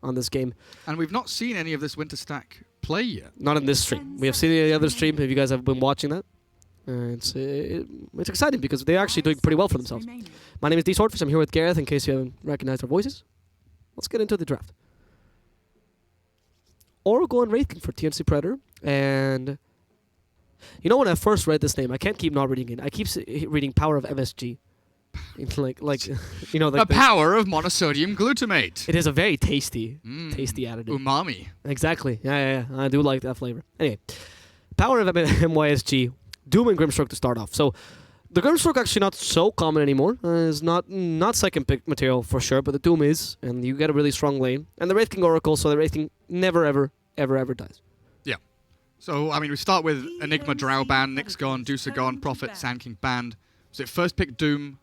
on this game. And we've not seen any of this winter stack play yet. Not in this stream. We have seen it in the other stream, if you guys have been watching that. It's exciting because they're actually doing pretty well for themselves. My name is DSwordfish. I'm here with Gareth, in case you haven't recognized our voices. Let's get into the draft. Oracle and Wraith King for TNC Predator. And you know, when I first read this name, I can't keep not reading it. I keep reading Power of MSG. like you know, the power of monosodium glutamate. It is a very tasty additive. Umami. Exactly. Yeah. I do like that flavor. Anyway, Power of MYSG. Doom and Grimstroke to start off. So the Grimstroke actually not so common anymore. It's not second pick material for sure, but the Doom is, and you get a really strong lane. And the Wraith King Oracle, so the Wraith King never ever dies. Yeah. So I mean, we start with Enigma Drow band, Nyx gone, Deucer gone, Prophet, Sand King banned. So first pick Doom.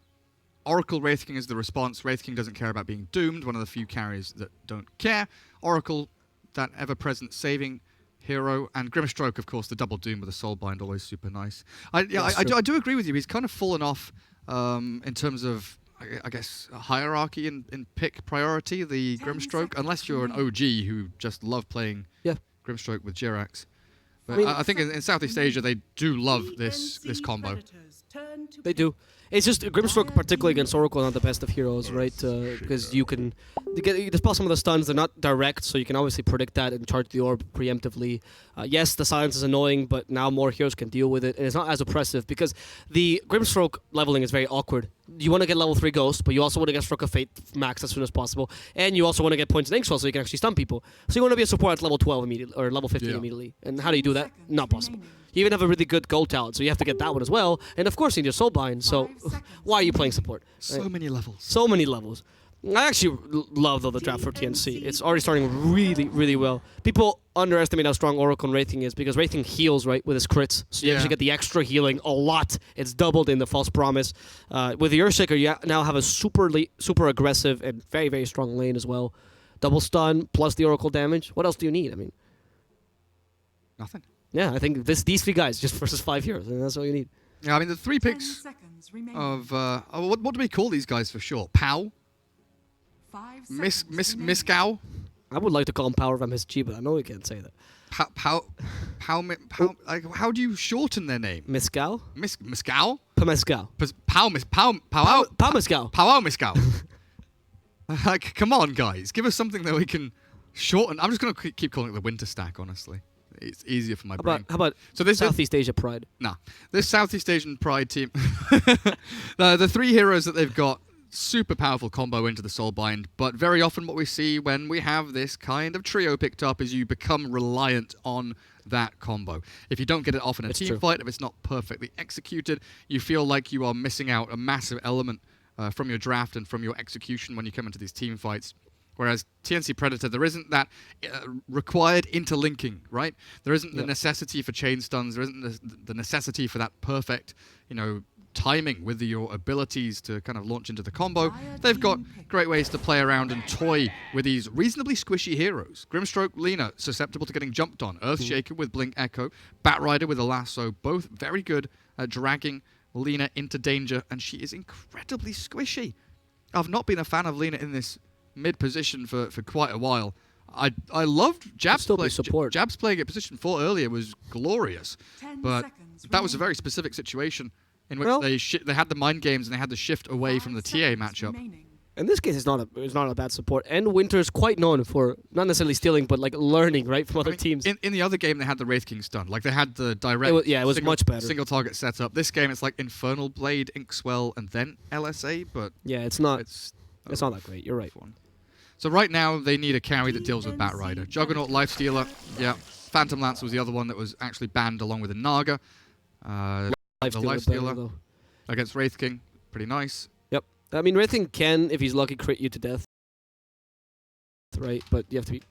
Oracle Wraith King is the response. Wraith King doesn't care about being doomed, one of the few carries that don't care. Oracle, that ever-present saving hero, and Grimstroke, of course, the double doom with a soulbind, always super nice. I do agree with you. He's kind of fallen off in terms of, I guess, a hierarchy in pick priority, the Grimstroke, unless you're an OG who just love playing Grimstroke with Jirax. But I think in Southeast Asia, they do love this combo. They do. It's just Grimstroke, particularly against Oracle, not the best of heroes, right? Because you dispel some of the stuns. They're not direct, so you can obviously predict that and charge the orb preemptively. Yes, the silence is annoying, but now more heroes can deal with it, and it's not as oppressive because the Grimstroke leveling is very awkward. You want to get level 3 Ghost, but you also want to get Stroke of Fate max as soon as possible, and you also want to get points in Inkswell so you can actually stun people. So you want to be a support at level 12 immediately, or level 15 immediately. And how do you do that? Not possible. You even have a really good gold talent, so you have to get that one as well. And of course, you need your soulbind. So why are you playing support? So many levels. So many levels. I actually love though the draft for TNC. It's already starting really well. People underestimate how strong Oracle and Wraith King is because Wraith King heals right with his crits, so you actually get the extra healing a lot. It's doubled in the False Promise. With the Earthshaker, you now have a super aggressive and very strong lane as well. Double stun plus the Oracle damage. What else do you need? I mean, nothing. Yeah, I think these 3 guys just versus 5 heroes, and that's all you need. Yeah, I mean the 3 picks of what do we call these guys for short? Pow. Miscow. I would like to call him Power of MSG, but I know we can't say that. How do you shorten their name? Miscow? Miscow? Pamescow. Pow Pamescow. Pow Miscow. Like, come on, guys. Give us something that we can shorten. I'm just going to keep calling it the winter stack, honestly. It's easier for my brain. How about Southeast Asia Pride? Nah. This Southeast Asian Pride team, the 3 heroes that they've got, super powerful combo into the Soulbind, but very often what we see when we have this kind of trio picked up is you become reliant on that combo. If you don't get it off in a team fight, if it's not perfectly executed, you feel like you are missing out a massive element from your draft and from your execution when you come into these team fights. Whereas TNC Predator, there isn't that required interlinking, right? There isn't the necessity for chain stuns. There isn't the necessity for that perfect, timing with your abilities to kind of launch into the combo. They've got great ways to play around and toy with these reasonably squishy heroes. Grimstroke, Lina, susceptible to getting jumped on. Earthshaker with Blink Echo. Batrider with a lasso. Both very good at dragging Lina into danger, and she is incredibly squishy. I've not been a fan of Lina in this mid position for quite a while. I loved Jab's Jab's playing at position 4 earlier was glorious, but that was a very specific situation in which they had the mind games and they had to shift away from the TA matchup. In this case, it's not a bad support, and Winter's quite known for not necessarily stealing, but like learning right from other teams. In the other game, they had the Wraith King stun, like they had the direct. It was much better. Single target setup. This game, it's like Infernal Blade, Inkswell, and then LSA, but yeah, it's not that great. You're right. So right now, they need a carry that deals with Batrider. Juggernaut, Lifestealer, Phantom Lance was the other one that was actually banned along with a Naga. The Lifestealer against Wraith King, pretty nice. Yep. I mean, Wraith King can, if he's lucky, crit you to death. Right, but you have to be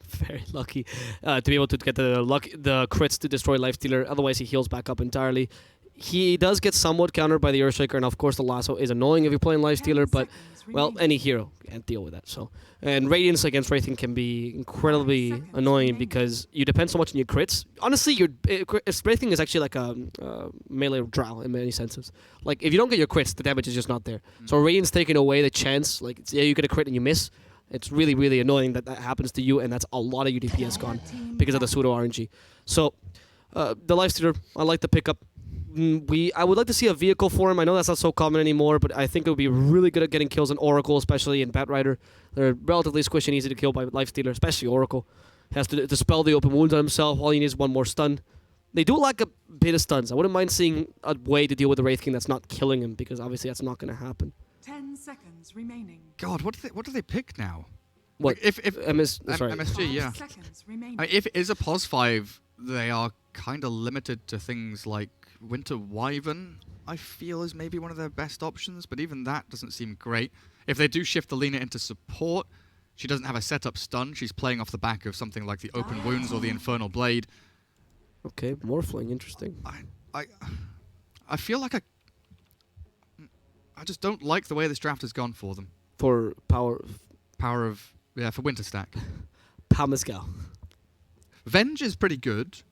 very lucky to be able to get the crits to destroy Lifestealer. Otherwise, he heals back up entirely. He does get somewhat countered by the Earthshaker, and of course the lasso is annoying if you're playing Lifestealer, but, well, any hero can't deal with that. So, and Radiance against Wraith King can be incredibly annoying because you depend so much on your crits. Honestly, Wraith King is actually like a melee drow in many senses. Like, if you don't get your crits, the damage is just not there. So Radiance taking away the chance, like, you get a crit and you miss, It's really, really annoying that that happens to you, and that's a lot of your DPS gone because of the pseudo RNG. So, the Lifestealer, I like the pickup. I would like to see a vehicle for him. I know that's not so common anymore, but I think it would be really good at getting kills in Oracle, especially in Batrider. They're relatively squishy and easy to kill by Lifestealer, especially Oracle. He has to dispel the open wounds on himself. All he needs is one more stun. They do lack a bit of stuns. I wouldn't mind seeing a way to deal with the Wraith King that's not killing him, because obviously that's not going to happen. 10 seconds remaining. God, what do they pick now? What? Like if MSG, yeah. 5 seconds remaining. I mean, if it is a POS 5, they are kind of limited to things like Winter Wyvern, I feel, is maybe one of their best options, but even that doesn't seem great. If they do shift Alina into support, she doesn't have a setup stun. She's playing off the back of something like the Open Wounds or the Infernal Blade. Okay, Morphling, interesting. I feel like I just don't like the way this draft has gone for them. For power of for Winter Stack. Pascal. Venge is pretty good.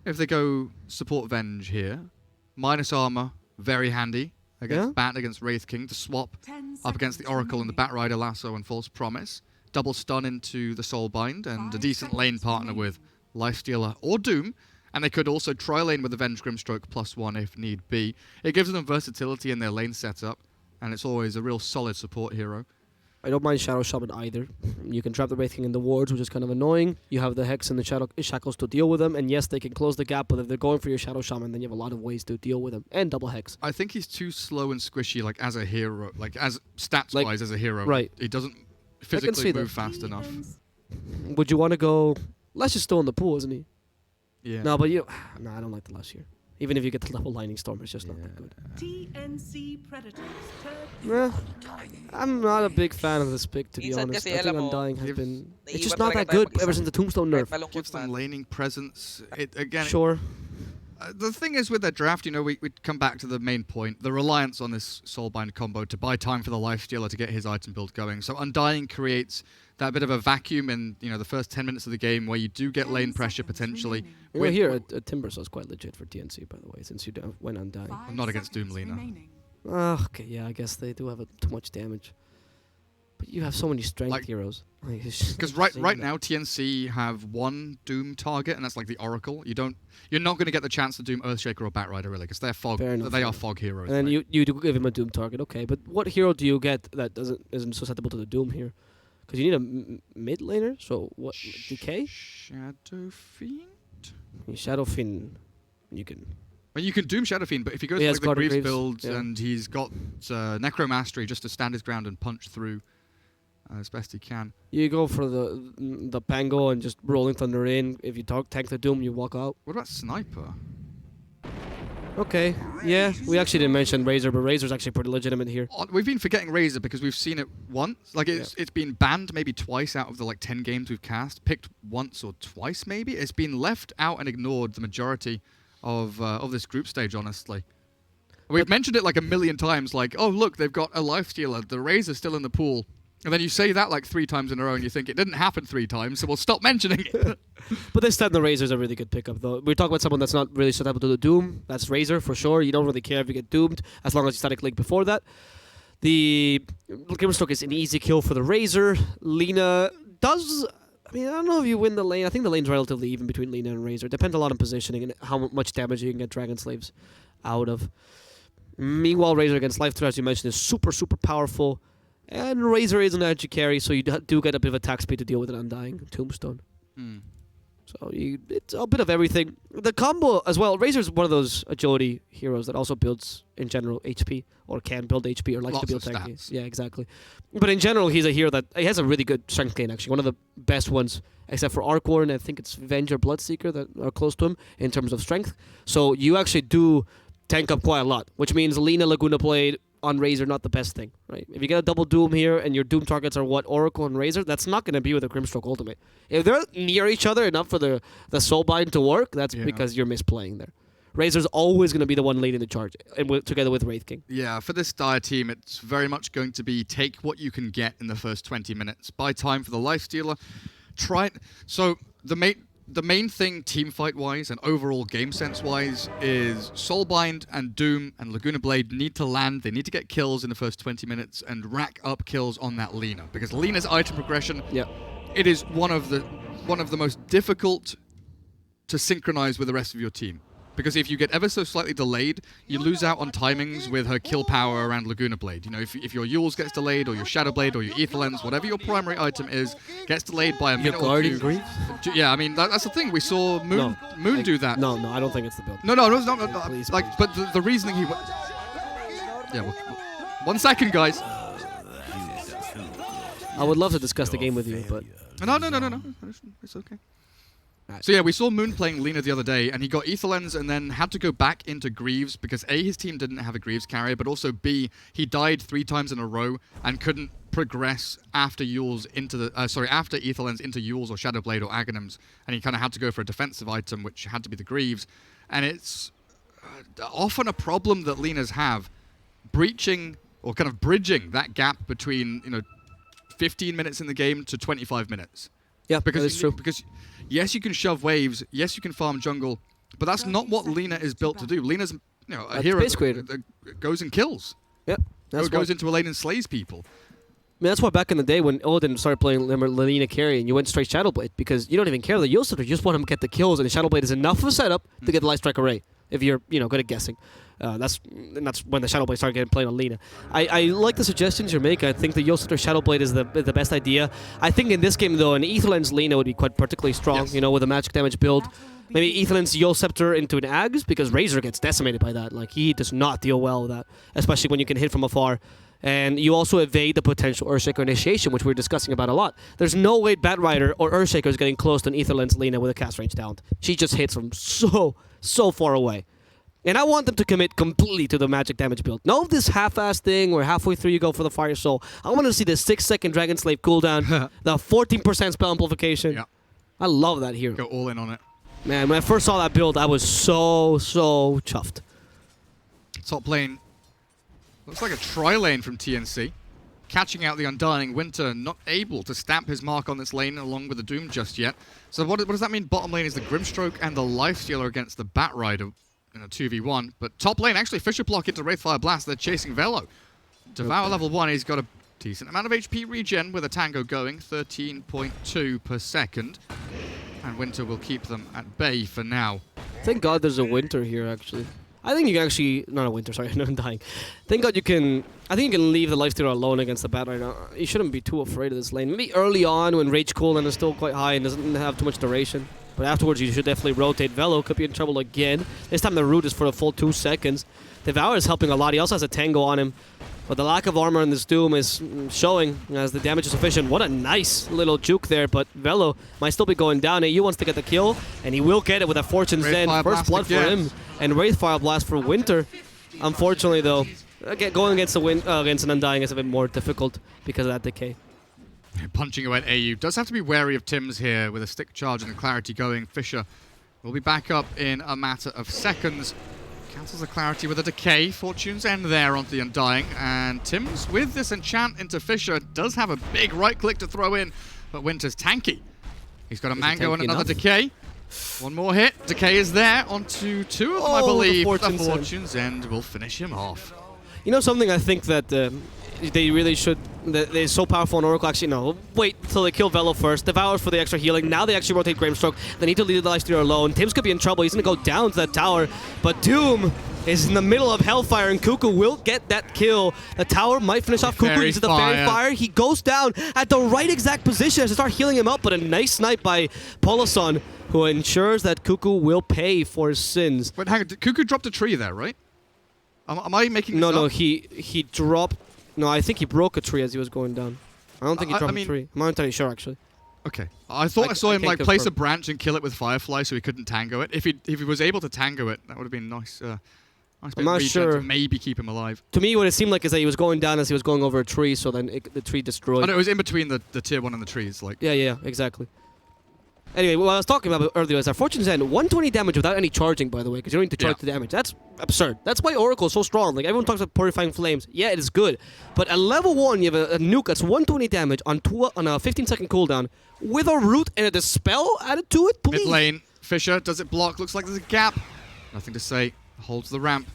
If they go support Venge here, minus armor, very handy against Bat, against Wraith King, to swap up against the Oracle and the Batrider Lasso and False Promise. Double stun into the Soulbind and a decent lane partner with Lifestealer or Doom. And they could also tri-lane with Avenge Grimstroke +1 if need be. It gives them versatility in their lane setup, and it's always a real solid support hero. I don't mind Shadow Shaman either. You can trap the Wraith King in the wards, which is kind of annoying. You have the Hex and the Shackles to deal with them, and yes, they can close the gap, but if they're going for your Shadow Shaman, then you have a lot of ways to deal with them. And double Hex. I think he's too slow and squishy, like, as a hero. Like, as stats-wise as a hero. Right. He doesn't physically move fast enough. Would you want to go... Lesh is still in the pool, isn't he? Yeah. No, but you... No, I don't like the Lesh here. Even if you get the level Lightning Storm, it's just not that good. TNC Predators. I'm not a big fan of this pick, to be Minsan honest. kasi I think alam mo, Undying has been... It's just naiiwan not talaga that tayo good mag-isa. ever since the Tombstone nerf. Kahit malungkot Gives them man. laning presence. Again, Sure. The thing is with their draft, you know, we come back to the main point, the reliance on this Soulbind combo to buy time for the Lifestealer to get his item build going. So Undying creates that bit of a vacuum in, you know, the first 10 minutes of the game where you do get lane pressure potentially. You know, here, a Timber is quite legit for TNC, by the way, since you went Undying. I'm not against Doom Lina. Okay, yeah, I guess they do have too much damage. But you have so many strength heroes. Because right now TNC have one Doom target, and that's like the Oracle. You're not going to get the chance to Doom Earthshaker or Batrider really, because they're fog. They are fog heroes. And then right? you do give him a Doom target, okay? But what hero do you get that isn't susceptible to the Doom here? Because you need a mid laner. So what? Decay? Shadow Fiend. Shadow Fiend. You can. Well, you can Doom Shadow Fiend, but if he goes He for has like the Guardian Greaves Greaves, build and he's got Necromastery just to stand his ground and punch through as best he can. You go for the Pango and just Rolling Thunder in. If you tank the Doom, you walk out. What about Sniper? Okay, yeah, we actually didn't mention Razor, but Razor's actually pretty legitimate here. We've been forgetting Razor because we've seen it once. Like, it's been banned maybe twice out of the, 10 games we've cast. Picked once or twice, maybe. It's been left out and ignored the majority of this group stage, honestly. We've mentioned it like a million times, like, oh, look, they've got a Lifestealer. The Razor's still in the pool. And then you say that like 3 times in a row and you think it didn't happen 3 times, so we'll stop mentioning it. But this time the Razor's a really good pickup, though. We're talking about someone that's not really susceptible to the Doom. That's Razor, for sure. You don't really care if you get doomed, as long as you static link before that. The Grimstroke is an easy kill for the Razor. Lina does... I mean, I don't know if you win the lane. I think the lane's relatively even between Lina and Razor. Depends a lot on positioning and how much damage you can get Dragon Slaves out of. Meanwhile, Razor against Lifestealer, as you mentioned, is super, super powerful. And Razor is an edgy carry, so you do get a bit of attack speed to deal with an Undying Tombstone. So it's a bit of everything. The combo as well, Razor's one of those agility heroes that also builds, in general, HP, or can build HP, or likes Lots to build of tanky. stats. Yeah, exactly. But in general, he's a hero that he has a really good strength gain, actually. One of the best ones, except for Arcor, and I think it's Venge or Bloodseeker that are close to him in terms of strength. So you actually do tank up quite a lot, which means Lina Laguna Blade on Razor, not the best thing, right? If you get a double Doom here and your Doom targets are what, Oracle and Razor, that's not going to be with a Grimstroke Ultimate. If they're near each other enough for the Soulbind to work, that's because you're misplaying there. Razor's always going to be the one leading the charge, and together with Wraith King. Yeah, for this Dire team, it's very much going to be take what you can get in the first 20 minutes. Buy time for the Lifestealer. Try it. So the main thing team fight wise and overall game sense wise is Soulbind and Doom and Laguna Blade need to land. They need to get kills in the first 20 minutes and rack up kills on that Lina, because Lina's item progression, it is one of the most difficult to synchronize with the rest of your team. Because if you get ever so slightly delayed, you lose out on timings with her kill power around Laguna Blade. You know, if your Yules gets delayed, or your Shadow Blade, or your Ether Lens, whatever your primary item is, gets delayed by a minute or two. Yeah, I mean, that's the thing. We saw Moon do that. No, I don't think it's the build. No. Please, like, please. but the reasoning he... Yeah, well, 1 second, guys. I would love to discuss the game with you, but... No. It's okay. So yeah, we saw Moon playing Lina the other day, and he got Ether Lens and then had to go back into Greaves because A, his team didn't have a Greaves carrier, but also B, he died 3 times in a row and couldn't progress after Yules into the after Ether Lens into Yules or Shadow Blade or Aghanims, and he kind of had to go for a defensive item, which had to be the Greaves, and it's often a problem that Linas have, breaching or kind of bridging that gap between 15 minutes in the game to 25 minutes. Yeah, because it's true. Because yes, you can shove waves. Yes, you can farm jungle, but that's not what Lina is built to do. Lina's a hero that goes and kills. Yep, goes into a lane and slays people. I mean, that's why back in the day when Odin started playing Lina carry and you went straight Shadow Blade, because you don't even care the Yule Scepter, you just want him to get the kills, and the Shadow Blade is enough of a setup to get the Light Strike Array, if you're good at guessing. That's when the Shadow Blade started getting played on Lina. I like the suggestions you're making. I think the Yule Scepter Shadow Blade is the best idea. I think in this game, though, an Ether Lens Lina would be quite particularly strong, with a magic damage build. Maybe Ether Lens Yule Scepter into an Ags, because Razor gets decimated by that. Like, he does not deal well with that, especially when you can hit from afar. And you also evade the potential Earthshaker initiation, which we're discussing about a lot. There's no way Batrider or Earthshaker is getting close to an Ether Lens Lina with a cast range down. She just hits from so far away. And I want them to commit completely to the magic damage build. No this half-ass thing where halfway through you go for the Fire Soul. I want to see the 6-second Dragon Slave cooldown, the 14% spell amplification. Yeah. I love that hero. Go all in on it. Man, when I first saw that build, I was so chuffed. Top lane looks like a tri-lane from TNC. Catching out the Undying. Winter not able to stamp his mark on this lane along with the Doom just yet. So what does that mean? Bottom lane is the Grimstroke and the Lifestealer against the Batrider in a 2v1. But top lane, actually, Fisher block into Wraithfire Blast. They're chasing Velo. Devour level 1, he's got a decent amount of HP regen with a Tango going, 13.2 per second. And Winter will keep them at bay for now. Thank God there's a Winter here, actually. I think you can actually... Not a Winter, sorry, no, I'm dying. Thank God you can... I think you can leave the Lifestealer alone against the Bat right now. You shouldn't be too afraid of this lane. Maybe early on when Rage cooldown is still quite high and doesn't have too much duration. But afterwards you should definitely rotate. Velo could be in trouble again. This time the root is for a full 2 seconds. Devour is helping a lot. He also has a Tango on him. But the lack of armor in this Doom is showing as the damage is sufficient. What a nice little juke there, but Velo might still be going down. AU wants to get the kill, and he will get it with a Fortune's End. First blood for him, and Wraithfire Blast for Winter. Unfortunately, though, going against an Undying is a bit more difficult because of that decay. Punching away at AU. Does have to be wary of Tim's here with a stick charge and the clarity going. Fisher will be back up in a matter of seconds. Cancels the clarity with a decay. Fortune's End there onto the Undying. And Tim's with this enchant into Fisher does have a big right click to throw in, but Winter's tanky. He's got a Mango and another decay. One more hit. Decay is there onto 2 of them, I believe. The Fortune's End will finish him off. You know something I think that they really should... They're so powerful in Oracle. Actually, no. Wait till they kill Velo first. Devour for the extra healing. Now they actually rotate Grimstroke. They need to leave the Lifestealer alone. Tim's could be in trouble. He's going to go down to that tower. But Doom is in the middle of Hellfire, and Cuckoo will get that kill. The tower might finish off Cuckoo. He's at the Fairy Fire. He goes down at the right exact position to start healing him up, but a nice snipe by Poloson, who ensures that Cuckoo will pay for his sins. Wait, hang on. Cuckoo dropped a tree there, right? Am I making this up? No, he dropped... No, I think he broke a tree as he was going down. I don't think he dropped a tree. I'm not entirely sure, actually. Okay. I thought I saw him like place a branch and kill it with Firefly so he couldn't tango it. If he was able to tango it, that would have been nice. I'm not sure. To maybe keep him alive. To me, what it seemed like is that he was going down as he was going over a tree, so then the tree destroyed. Oh, no, it was in between the tier 1 and the trees. Like. Yeah, exactly. Anyway, what I was talking about earlier is our Fortune's End, 120 damage without any charging, by the way, because you don't need to charge the damage. That's absurd. That's why Oracle is so strong. Like, everyone talks about Purifying Flames. Yeah, it is good. But at level 1, you have a nuke that's 120 damage on a 15-second cooldown with a root and a Dispel added to it, please. Mid lane, Fisher, does it block? Looks like there's a gap. Nothing to say. Holds the ramp.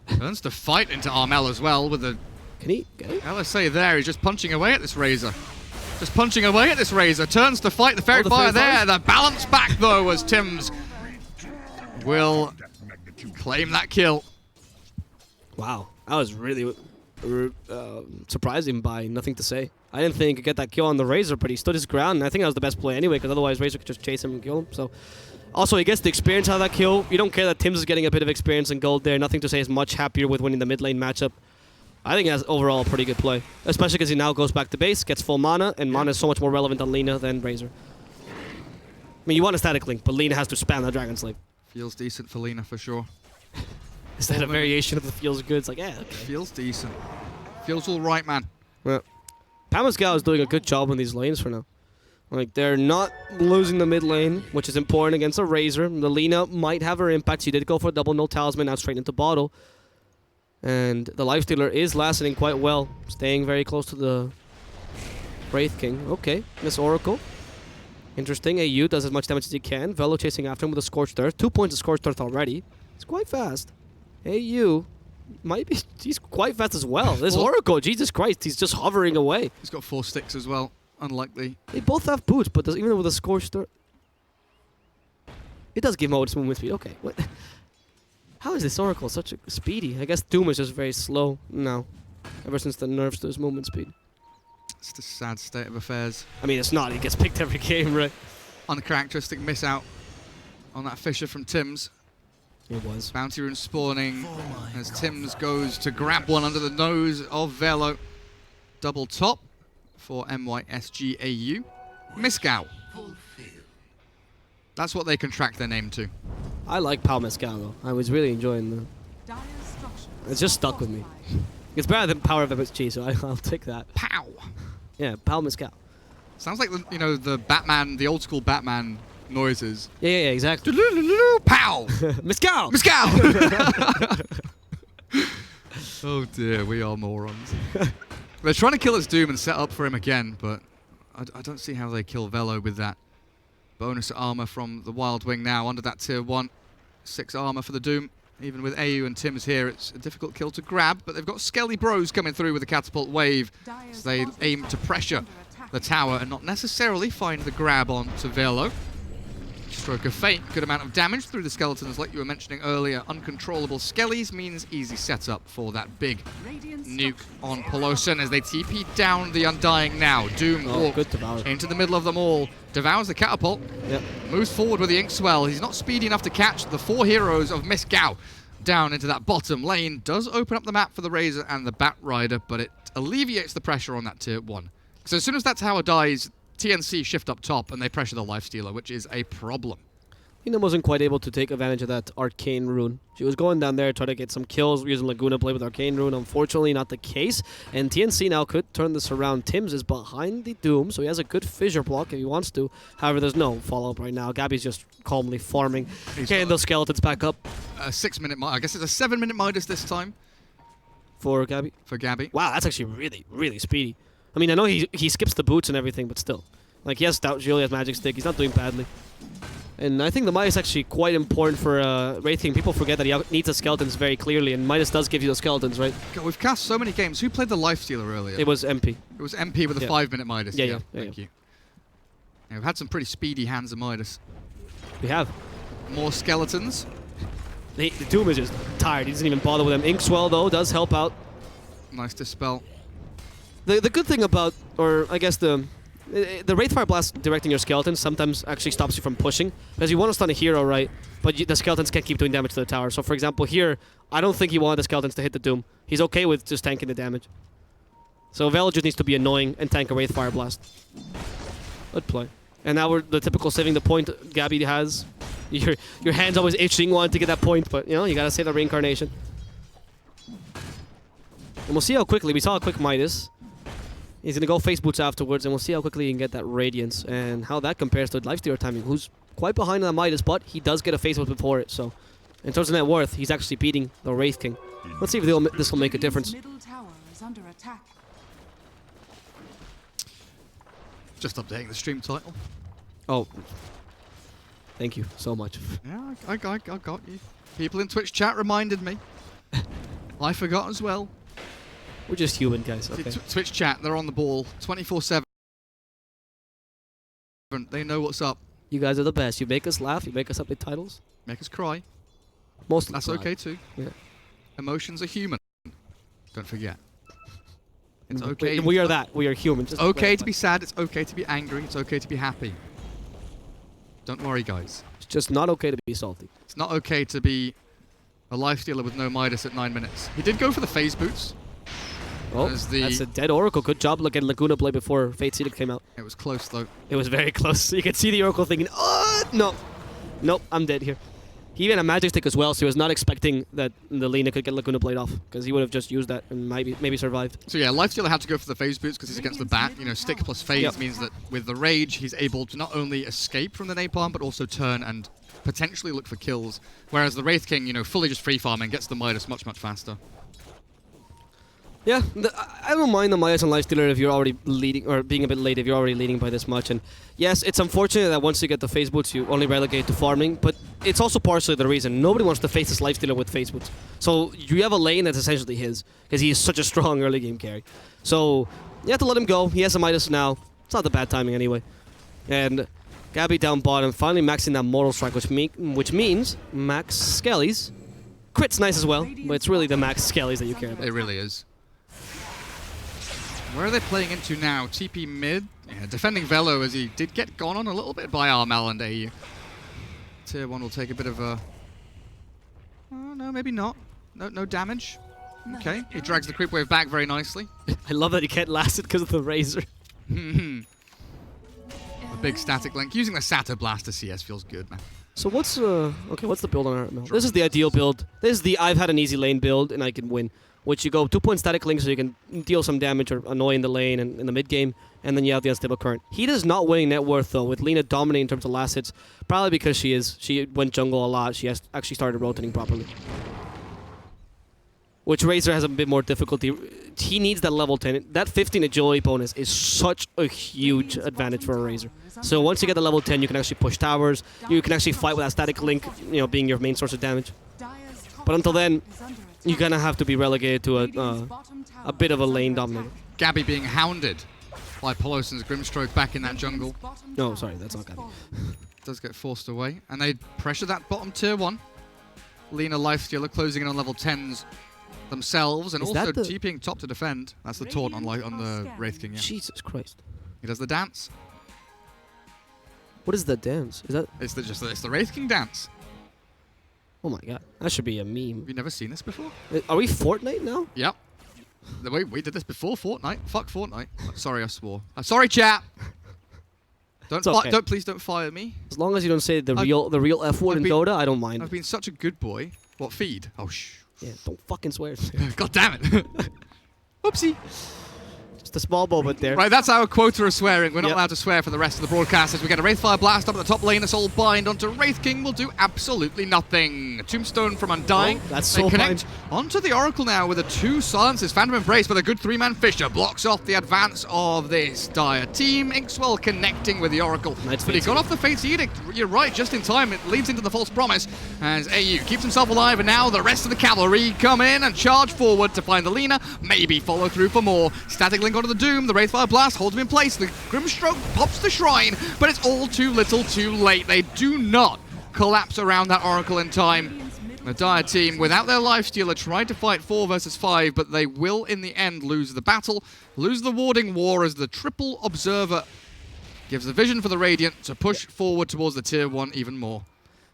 Turns to fight into Armel as well with a... Can he get it? LSA there, he's just punching away at this Razor. Just punching away at this Razor. Turns to fight the Fairy Fire there. The balance back, though, as Tims will claim that kill. Wow. That was really surprising by nothing to say. I didn't think he could get that kill on the Razor, but he stood his ground, and I think that was the best play anyway, because otherwise Razor could just chase him and kill him. So, also, he gets the experience out of that kill. You don't care that Tims is getting a bit of experience and gold there. Nothing to say is much happier with winning the mid lane matchup. I think that's overall a pretty good play, especially because he now goes back to base, gets full mana, and mana is so much more relevant on Lina than Razor. I mean, you want a static link, but Lina has to spam that Dragon Slave. Feels decent for Lina for sure. Is that a variation of the feels good? It's like, yeah, okay. Feels decent. Feels all right, man. Well, Pascal is doing a good job in these lanes for now. Like, they're not losing the mid lane, which is important against a Razor. The Lina might have her impact. She did go for a double no talisman, now straight into bottle. And the Lifestealer is lasting quite well, staying very close to the Wraith King. Okay, Miss Oracle. Interesting. AU does as much damage as he can. Velo chasing after him with a Scorched Earth. 2 points of Scorched Earth already. It's quite fast. AU might be... He's quite fast as well. This Oracle, Jesus Christ, he's just hovering away. He's got 4 sticks as well. Unlikely. They both have boots, but even with a Scorched Earth... It does give Mo its movement speed. Okay, what... How is this Oracle such a speedy? I guess Doom is just very slow now, ever since the nerfs to his movement speed. It's the sad state of affairs. I mean, it's not. He gets picked every game, right? Uncharacteristic miss out on that Fisher from Tims. It was. Bounty rune spawning as Tims goes to grab one under the nose of Velo. Double top for MYSG+AU. MYSG+AU. That's what they contract their name to. I like Pal Mescal though. I was really enjoying the... It's just stuck with me. It's better than Power of MSG, so I'll take that. Pow! Yeah, Pal Mescal. Sounds like the Batman, the old school Batman noises. Yeah, exactly. Pow! Mescal! Mescal! Oh dear, we are morons. They're trying to kill his Doom and set up for him again, but I don't see how they kill Velo with that. Bonus armor from the Wild Wing now under that tier 1. 6 armor for the Doom. Even with AU and Tims here, it's a difficult kill to grab, but they've got Skelly Bros coming through with the catapult wave. So they aim to pressure the tower and not necessarily find the grab onto Velo. Stroke of Fate, good amount of damage through the skeletons like you were mentioning earlier. Uncontrollable Skellies means easy setup for that big nuke on Pelosin as they TP down the Undying now. Doom walks into the middle of them all, devours the catapult, moves forward with the Inkswell. He's not speedy enough to catch the 4 heroes of MYSG+AU down into that bottom lane. Does open up the map for the Razor and the Bat Rider, but it alleviates the pressure on that tier 1. So as soon as that tower dies, TNC shift up top and they pressure the Lifestealer, which is a problem. Lina wasn't quite able to take advantage of that Arcane Rune. She was going down there trying to get some kills using Laguna play with Arcane Rune. Unfortunately, not the case. And TNC now could turn this around. Tims is behind the Doom, so he has a good fissure block if he wants to. However, there's no follow-up right now. Gabby's just calmly farming, getting those skeletons back up. A 6-minute Midas. I guess it's a 7-minute Midas this time. For Gabby? For Gabby. Wow, that's actually really, really speedy. I mean, I know he skips the boots and everything, but still. Like, he has Stout Shield, he has Magic Stick, he's not doing badly. And I think the Midas is actually quite important for Wraith King. People forget that he needs the skeletons very clearly, and Midas does give you those skeletons, right? God, we've cast so many games. Who played the Lifestealer earlier? It was MP. It was MP with a 5-minute Midas. Yeah. Thank you. Yeah, we've had some pretty speedy hands of Midas. We have. More skeletons. The Doom is just tired. He doesn't even bother with them. Inkswell, though, does help out. Nice Dispel. The good thing about, or I guess the Wraithfire Blast directing your skeletons sometimes actually stops you from pushing, because you want to stun a hero, right? But the skeletons can't keep doing damage to the tower. So, for example, here, I don't think he wanted the skeletons to hit the Doom. He's okay with just tanking the damage. So Velo just needs to be annoying and tank a Wraithfire Blast. Good play. And now we're the typical saving the point Gabby has. Your hand's always itching, wanting to get that point, but you know, you gotta save the reincarnation. And we'll see how quickly. We saw a quick Midas. He's gonna go face boots afterwards, and we'll see how quickly he can get that Radiance and how that compares to Lifestealer timing, who's quite behind on Midas, but he does get a face boot before it. So, in terms of net worth, he's actually beating the Wraith King. Let's see if this will make a difference. Middle tower is under attack. Just updating the stream title. Oh, thank you so much. Yeah, I got you. People in Twitch chat reminded me. I forgot as well. We're just human, guys. Okay. Twitch chat, they're on the ball 24/7. They know what's up. You guys are the best. You make us laugh. You make us update titles. Make us cry. Mostly. That's cry. okay too. Yeah. Emotions are human. Don't forget. It's okay. We are that. We are human. Just Okay to be sad. It's okay to be angry. It's okay to be happy. Don't worry, guys. It's just not okay to be salty. It's not okay to be a lifestealer with no Midas at 9 minutes. He did go for the phase boots. Oh, As that's a dead Oracle. Good job looking at Laguna play before Fate Seeded came out. It was close though. It was very close. You could see the Oracle thinking, oh, no. Nope, I'm dead here. He even had Magic Stick as well, so he was not expecting that the Lina could get Laguna Blade off, because he would have just used that and maybe survived. So yeah, Lifestealer had to go for the phase boots because he's against the bat. You know, stick plus phase means that with the rage, he's able to not only escape from the napalm, but also turn and potentially look for kills. Whereas the Wraith King, you know, fully just free farming, gets the Midas much faster. Yeah, I don't mind the Midas and Lifestealer if you're already leading, or being a bit late if you're already leading by this much. And yes, it's unfortunate that once you get the phase boots, you only relegate to farming, but it's also partially the reason. Nobody wants to face this Lifestealer with phase boots. So you have a lane that's essentially his, because he is such a strong early game carry. So you have to let him go. He has a Midas now. It's not the bad timing anyway. And Gabby down bottom, finally maxing that Mortal Strike, which means max Skellies. Crit's nice as well, but it's really the max Skellies that you care about. It really is. Where are they playing into now? TP mid. Yeah, defending Velo as he did get gone on a little bit by Armel and AU. Tier 1 will take a bit of a... Oh, no, maybe not. No damage. Okay, he drags the creep wave back very nicely. I love that he can't last it because of the Razor. A big static link. Using the Sato Blaster CS feels good, man. So what's what's the build on Armel? This is the ideal build. This is the I've had an easy lane build and I can win. Which you go 2-point static link so you can deal some damage or annoy in the lane and in the mid game, and then you have the unstable current. He does not winning net worth though, with Lina dominating in terms of last hits, probably because she went jungle a lot. She has actually started rotating properly. Which Razor has a bit more difficulty. He needs that level 10. That 15 agility bonus is such a huge advantage for a Razor. So once you get the level 10, you can actually push towers. You can actually fight with that static link, you know, being your main source of damage. But until then, you're gonna have to be relegated to a bit of a lane dominator. Gabby being hounded by Poloson's Grimstroke back in that jungle. No, sorry, that's not Gabby. Does get forced away. And they pressure that bottom tier 1. Lina Lifestealer closing in on level 10s themselves, and Is also that the- TPing top to defend. That's the taunt on the Wraith King, yeah. Jesus Christ. He does the dance. What is the dance? Is that... It's the Wraith King dance. Oh my god. That should be a meme. Have you never seen this before? Are we Fortnite now? Yep. The way we did this before Fortnite. Fuck Fortnite. Sorry, I swore. Sorry, chat. Please don't fire me. As long as you don't say the real F word in Dota, I don't mind. I've been such a good boy. What, feed? Oh, shh. Yeah, don't fucking swear. God damn it. Oopsie. Just a small moment there. Right, that's our quota of swearing. We're not Yep. allowed to swear for the rest of the broadcast as we get a Wraithfire Blast up at the top lane. A Soul Bind onto Wraith King will do absolutely nothing. A Tombstone from Undying. Oh, that's They Soul connect Bind. onto the Oracle now with a 2 silences. Phantom Embrace with a good 3-man Fisher blocks off the advance of this dire team. Inkswell connecting with the Oracle. Nice But he Fate's got off the Fate's Edict. You're right, just in time. It leads into the False Promise as AU keeps himself alive, and now the rest of the cavalry come in and charge forward to find the Lina. Maybe follow through for more. Static Link onto the Doom. The Wraithfire Blast holds him in place. The Grimstroke pops the Shrine, but it's all too little too late. They do not collapse around that Oracle in time. The dire team, without their Lifestealer, tried to fight 4 versus 5, but they will in the end lose the battle, lose the warding war as the triple Observer gives the vision for the Radiant to push forward towards the tier 1 even more.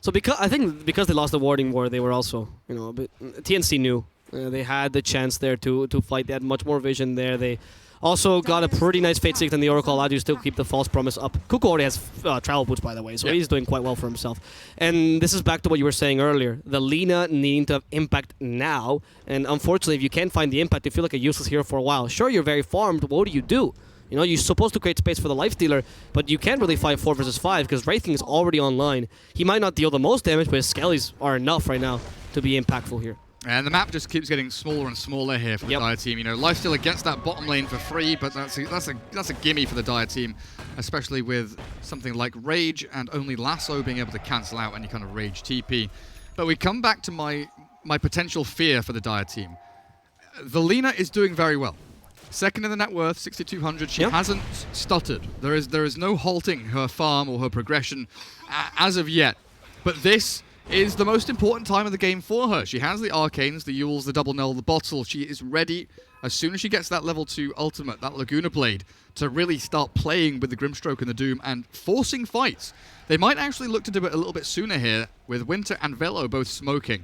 So I think because they lost the warding war, they were also, you know, a bit... TNC knew. They had the chance there to fight. They had much more vision there. They Also got a pretty nice Fate Signal in the Oracle, allowed you to still keep the False Promise up. Kuko already has Travel Boots, by the way, so he's doing quite well for himself. And this is back to what you were saying earlier. The Lina needing to have impact now, and unfortunately, if you can't find the impact, you feel like a useless hero for a while. Sure, you're very farmed, but what do? You know, you're supposed to create space for the Lifestealer, but you can't really fight 4 versus 5 because Wraith King is already online. He might not deal the most damage, but his Skellies are enough right now to be impactful here. And the map just keeps getting smaller and smaller here for the Dire team. You know, Lifestealer gets that bottom lane for free, but that's a gimme for the Dire team, especially with something like Rage and only Lasso being able to cancel out any kind of Rage TP. But we come back to my potential fear for the Dire team. The Lina is doing very well. Second in the net worth, 6,200. She hasn't stuttered. There is no halting her farm or her progression as of yet. But this is the most important time of the game for her. She has the Arcanes, the Euls, the Double Null, the Bottle. She is ready, as soon as she gets that level 2 ultimate, that Laguna Blade, to really start playing with the Grimstroke and the Doom and forcing fights. They might actually look to do it a little bit sooner here, with Winter and Velo both smoking.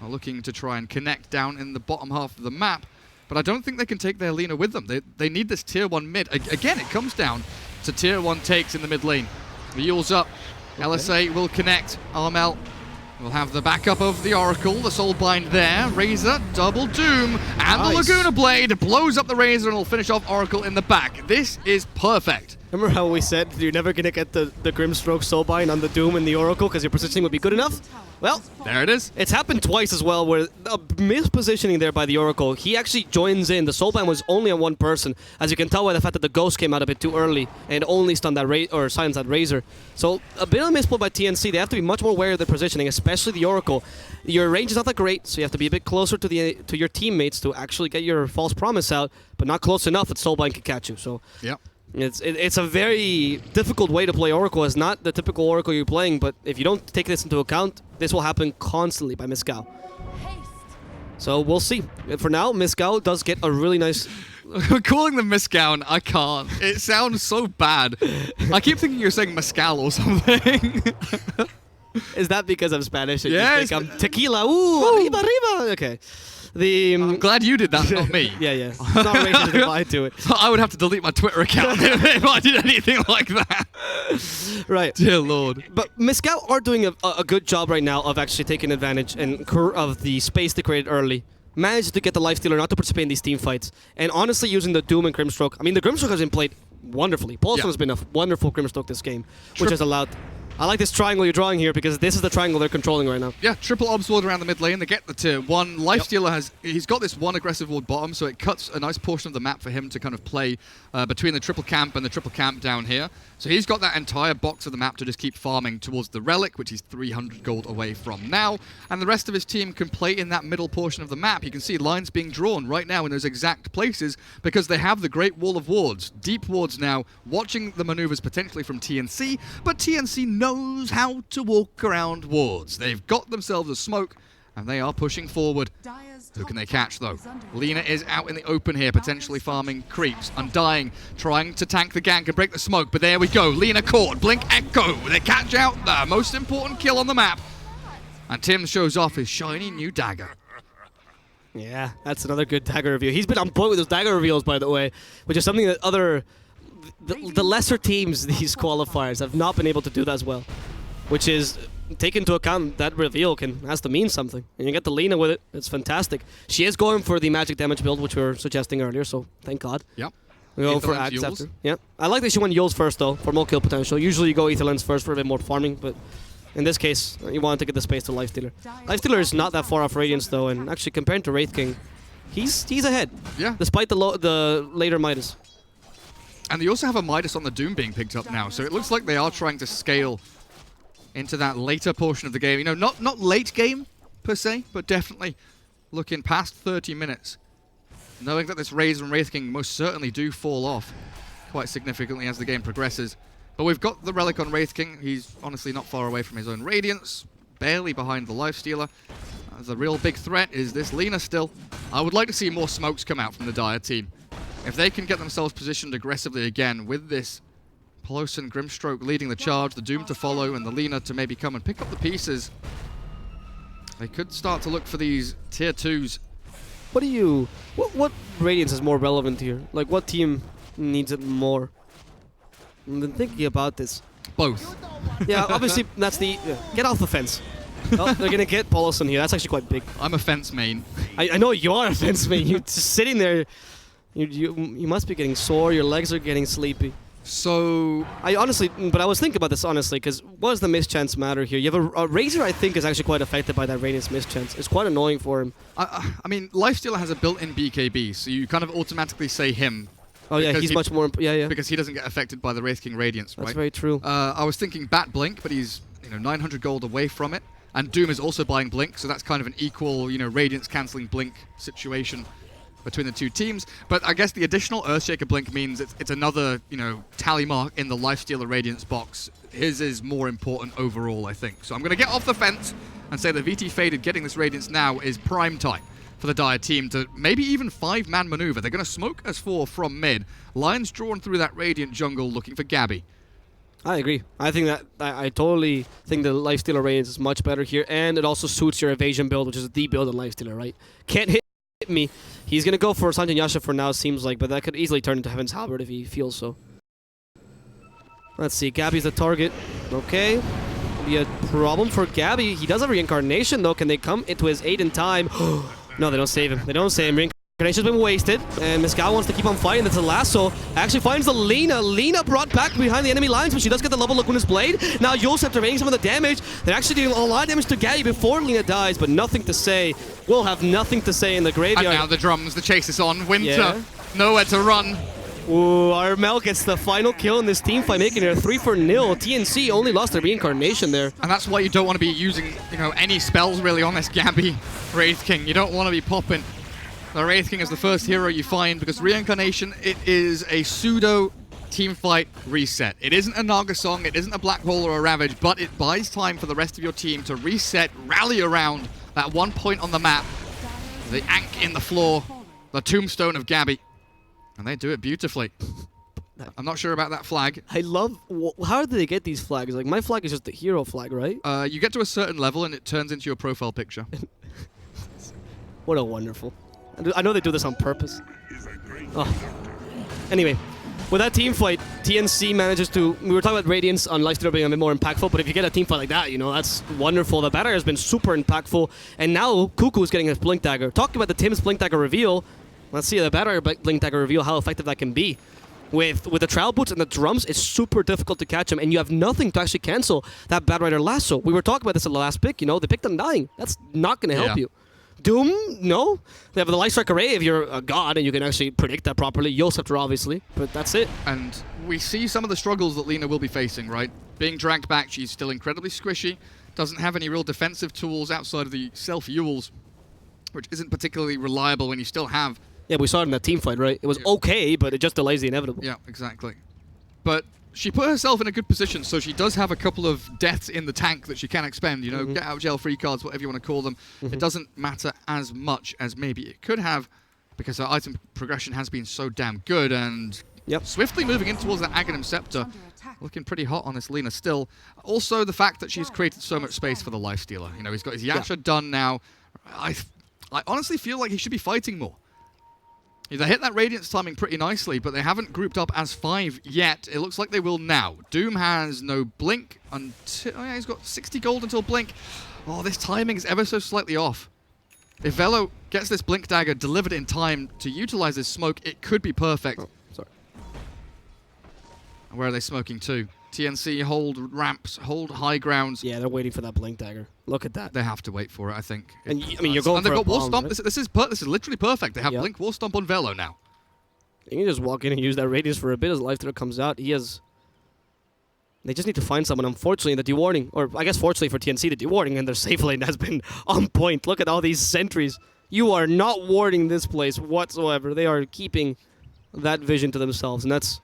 Are looking to try and connect down in the bottom half of the map. But I don't think they can take their Lina with them. They need this tier 1 mid. Again, it comes down to tier 1 takes in the mid lane. The Eul's up. LSA will connect. Armel will have the backup of the Oracle. The Soulbind there. Razor, double Doom. And the Laguna Blade blows up the Razor and will finish off Oracle in the back. This is perfect. Remember how we said you're never going to get the Grimstroke Soulbind on the Doom and the Oracle because your positioning would be good enough? Well, there it is. It's happened twice as well, where a mispositioning there by the Oracle. He actually joins in. The Soulbind was only on one person, as you can tell by the fact that the Ghost came out a bit too early and only stunned that or silenced that Razor. So a bit of a misplay by TNC. They have to be much more wary of their positioning, especially the Oracle. Your range is not that great, so you have to be a bit closer to your teammates to actually get your False Promise out, but not close enough that Soulbind can catch you. So. Yep. It's a very difficult way to play Oracle. It's not the typical Oracle you're playing, but if you don't take this into account, this will happen constantly by MYSG+AU. So we'll see. For now, MYSG+AU does get a really nice... Calling them MYSG+AU, and I can't. It sounds so bad. I keep thinking you're saying mezcal or something. Is that because I'm Spanish? And yeah, you think I'm tequila. Ooh, arriba, arriba. Okay. I'm glad you did that, not me. Yeah. It's not racist to apply to it. I would have to delete my Twitter account if I did anything like that. Right. Dear Lord. But MYSG+AU are doing a good job right now of actually taking advantage of the space they created early. Managed to get the Lifestealer not to participate in these team fights. And honestly, using the Doom and Grimstroke. I mean, the Grimstroke has been played wonderfully. Paulson has been a wonderful Grimstroke this game, which has allowed... I like this triangle you're drawing here because this is the triangle they're controlling right now. Yeah, triple obs ward around the mid lane. They get the tier 1. Lifestealer he's got this one aggressive ward bottom, so it cuts a nice portion of the map for him to kind of play between the triple camp and the triple camp down here. So he's got that entire box of the map to just keep farming towards the Relic, which he's 300 gold away from now. And the rest of his team can play in that middle portion of the map. You can see lines being drawn right now in those exact places because they have the Great Wall of Wards. Deep wards now, watching the maneuvers potentially from TNC, but TNC knows how to walk around wards. They've got themselves a smoke, and they are pushing forward. Who can they catch, though? Lina is out in the open here, potentially farming creeps. Undying, trying to tank the gank and break the smoke, but there we go. Lina caught. Blink Echo. They catch out the most important kill on the map. And Tim shows off his shiny new dagger. Yeah, that's another good dagger reveal. He's been on point with those dagger reveals, by the way, which is something that the lesser teams, these qualifiers, have not been able to do that as well. Which is, take into account that reveal has to mean something. And you get the Lina with it. It's fantastic. She is going for the magic damage build, which we were suggesting earlier, so thank God. Yep. We go for Axe after. Yeah. I like that she went Yules first, though, for more kill potential. Usually you go Aether Lens first for a bit more farming, but in this case, you want to get the space to Lifestealer. Lifestealer is not that far off Radiance, though, and actually compared to Wraith King, he's ahead. Yeah. Despite the later Midas. And they also have a Midas on the Doom being picked up now, so it looks like they are trying to scale into that later portion of the game. You know, not late game, per se, but definitely looking past 30 minutes. Knowing that this Razor and Wraith King most certainly do fall off quite significantly as the game progresses. But we've got the Relic on Wraith King. He's honestly not far away from his own Radiance, barely behind the Lifestealer. The real big threat is this Lina still. I would like to see more smokes come out from the Dire team. If they can get themselves positioned aggressively again with this Pelosi Grimstroke leading the charge, the Doom to follow, and the Lina to maybe come and pick up the pieces, they could start to look for these tier 2s What do you... What Radiance is more relevant here? Like, what team needs it more? I've been thinking about this. Both. Yeah, obviously, that's the... get off the fence. Oh, they're gonna get Paulson here. That's actually quite big. I'm a fence main. I know you are a fence man. You're just sitting there. You must be getting sore. Your legs are getting sleepy. So... I honestly... But I was thinking about this honestly, because what does the mischance matter here? You have a Razor, I think, is actually quite affected by that Radiance mischance. It's quite annoying for him. I mean, Lifestealer has a built-in BKB, so you kind of automatically say him. Oh yeah, he's much more... Yeah. Because he doesn't get affected by the Wraith King Radiance, right? That's very true. I was thinking Bat Blink, but he's 900 gold away from it. And Doom is also buying Blink, so that's kind of an equal, Radiance cancelling Blink situation between the two teams. But I guess the additional Earthshaker Blink means it's another, tally mark in the Lifestealer Radiance box. His is more important overall, I think. So I'm going to get off the fence and say that VT Faded getting this Radiance now is prime time for the Dire team to maybe even 5-man maneuver. They're going to smoke S4 from mid. Lions drawn through that Radiant jungle looking for Gabby. I agree. I think that I totally think the Lifestealer Radiance is much better here, and it also suits your evasion build, which is the build in Lifestealer, right? Can't hit me. He's gonna go for Sanjay Yasha for now, seems like, but that could easily turn into Heaven's Halberd if he feels so. Let's see. Gabby's the target. Okay. Be a problem for Gabby. He does have reincarnation though. Can they come into his aid in time? No, they don't save him. They don't save him. Reincarnation's been wasted, and MYSG+AU wants to keep on fighting. That's a lasso. Actually finds the Lina. Lina brought back behind the enemy lines, but she does get the level Laguna's Blade. Now Yosef evading some of the damage. They're actually doing a lot of damage to Gabby before Lina dies, but nothing to say. We'll have nothing to say in the graveyard. And now the drums, the chase is on. Winter, Yeah. nowhere to run. Ooh, Armel gets the final kill in this team fight, making it a 3-0. TNC only lost their reincarnation there. And that's why you don't want to be using, any spells really on this Gabby Wraith King. You don't want to be popping. The Wraith King is the first hero you find because reincarnation, it is a pseudo team fight reset. It isn't a Naga Song, it isn't a Black Hole or a Ravage, but it buys time for the rest of your team to reset, rally around that one point on the map, the Ankh in the floor, the tombstone of Gabby. And they do it beautifully. I'm not sure about that flag. I love... How do they get these flags? Like, my flag is just the hero flag, right? You get to a certain level and it turns into your profile picture. What a wonderful... I know they do this on purpose. Oh. Anyway, with that team fight, TNC manages to... We were talking about Radiance on Lifestealer being a bit more impactful, but if you get a team fight like that, that's wonderful. The Batter has been super impactful, and now Cuckoo's getting his Blink Dagger. Talking about the Tim's Blink Dagger reveal, let's see the Batter Blink Dagger reveal, how effective that can be. With the Trial Boots and the drums, it's super difficult to catch him, and you have nothing to actually cancel that Bad Rider lasso. We were talking about this in the last pick, they picked Undying. That's not going to help you. Doom? No. They have the Light Strike Array if you're a god and you can actually predict that properly. Yosefter, obviously, but that's it. And we see some of the struggles that Lina will be facing, right? Being dragged back, she's still incredibly squishy, doesn't have any real defensive tools outside of the self-Yules, which isn't particularly reliable when you still have... Yeah, we saw it in that team fight, right? It was okay, but it just delays the inevitable. Yeah, exactly. But she put herself in a good position, so she does have a couple of deaths in the tank that she can expend, get out of jail free cards, whatever you want to call them. It doesn't matter as much as maybe it could have, because her item progression has been so damn good, and swiftly moving in towards that Aghanim Scepter, looking pretty hot on this Lina still. Also, the fact that she's created so much space for the Lifestealer. He's got his Yasha done now. I honestly feel like he should be fighting more. They hit that Radiance timing pretty nicely, but they haven't grouped up as 5 yet. It looks like they will now. Doom has no Blink until... Oh yeah, he's got 60 gold until Blink. Oh, this timing is ever so slightly off. If Velo gets this Blink Dagger delivered in time to utilize his smoke, it could be perfect. Oh, sorry. Where are they smoking to? TNC hold ramps, hold high grounds. Yeah, they're waiting for that Blink Dagger. Look at that. They have to wait for it, I think. And you're going and they've for got a War bomb, Stomp. right? This is literally perfect. They have Blink War Stomp on Velo now. You can just walk in and use that Radiance for a bit as Lifestealer comes out. They just need to find someone. Unfortunately, the dewarding, or I guess fortunately for TNC, the dewarding and their safe lane has been on point. Look at all these sentries. You are not warding this place whatsoever. They are keeping that vision to themselves, and that's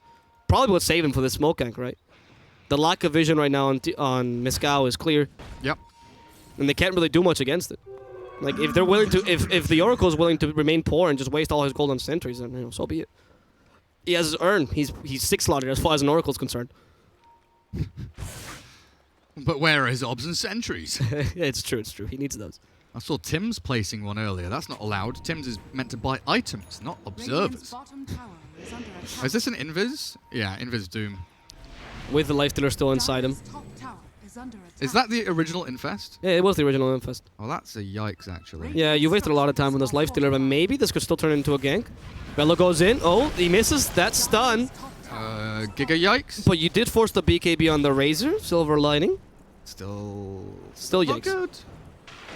probably what's saving for the smoke gank, right? The lack of vision right now on MYSG+AU is clear. Yep. And they can't really do much against it. Like, if they're willing to, if the Oracle is willing to remain poor and just waste all his gold on sentries, then so be it. He has his urn. He's 6 slotted as far as an Oracle is concerned. But where are his obs and sentries? It's true. He needs those. I saw Tim's placing one earlier. That's not allowed. Tim's is meant to buy items, not Radiant's observers. bottom tower is under attack. Is this an Invis? Yeah, Invis Doom. With the life stealer still inside him. Dire's top tower is under attack. Is that the original Infest? Yeah, it was the original Infest. Oh, that's a yikes, actually. Yeah, you wasted a lot of time on this life stealer, but maybe this could still turn into a gank. Velo goes in. Oh, he misses. That's stun. Giga yikes. But you did force the BKB on the Razor. Silver lining. Still Still not yikes. good.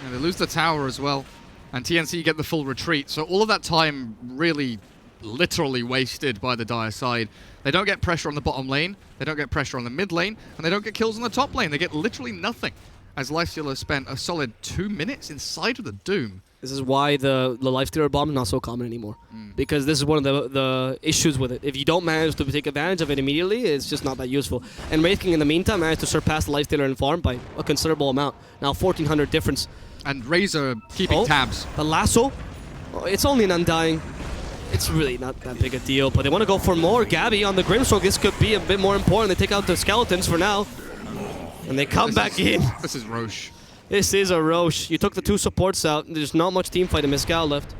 Yeah, they lose the tower as well. And TNC get the full retreat. So all of that time really literally wasted by the Dire side. They don't get pressure on the bottom lane. They don't get pressure on the mid lane. And they don't get kills on the top lane. They get literally nothing. As Lifestealer spent a solid 2 minutes inside of the Doom. This is why the lifestealer bomb is not so common anymore. Because this is one of the issues with it. If you don't manage to take advantage of it immediately, it's just not that useful. And Wraith King in the meantime managed to surpass the lifestealer in farm by a considerable amount. Now 1400 difference. And Razor keeping tabs. The lasso, it's only an undying. It's really not that big a deal, but they want to go for more. Gabby on the Grimstroke, this could be a bit more important. They take out the skeletons for now. And they come back in. This is Roche. This is a Roche. You took the 2 supports out. There's not much team fight in MYSG+AU left.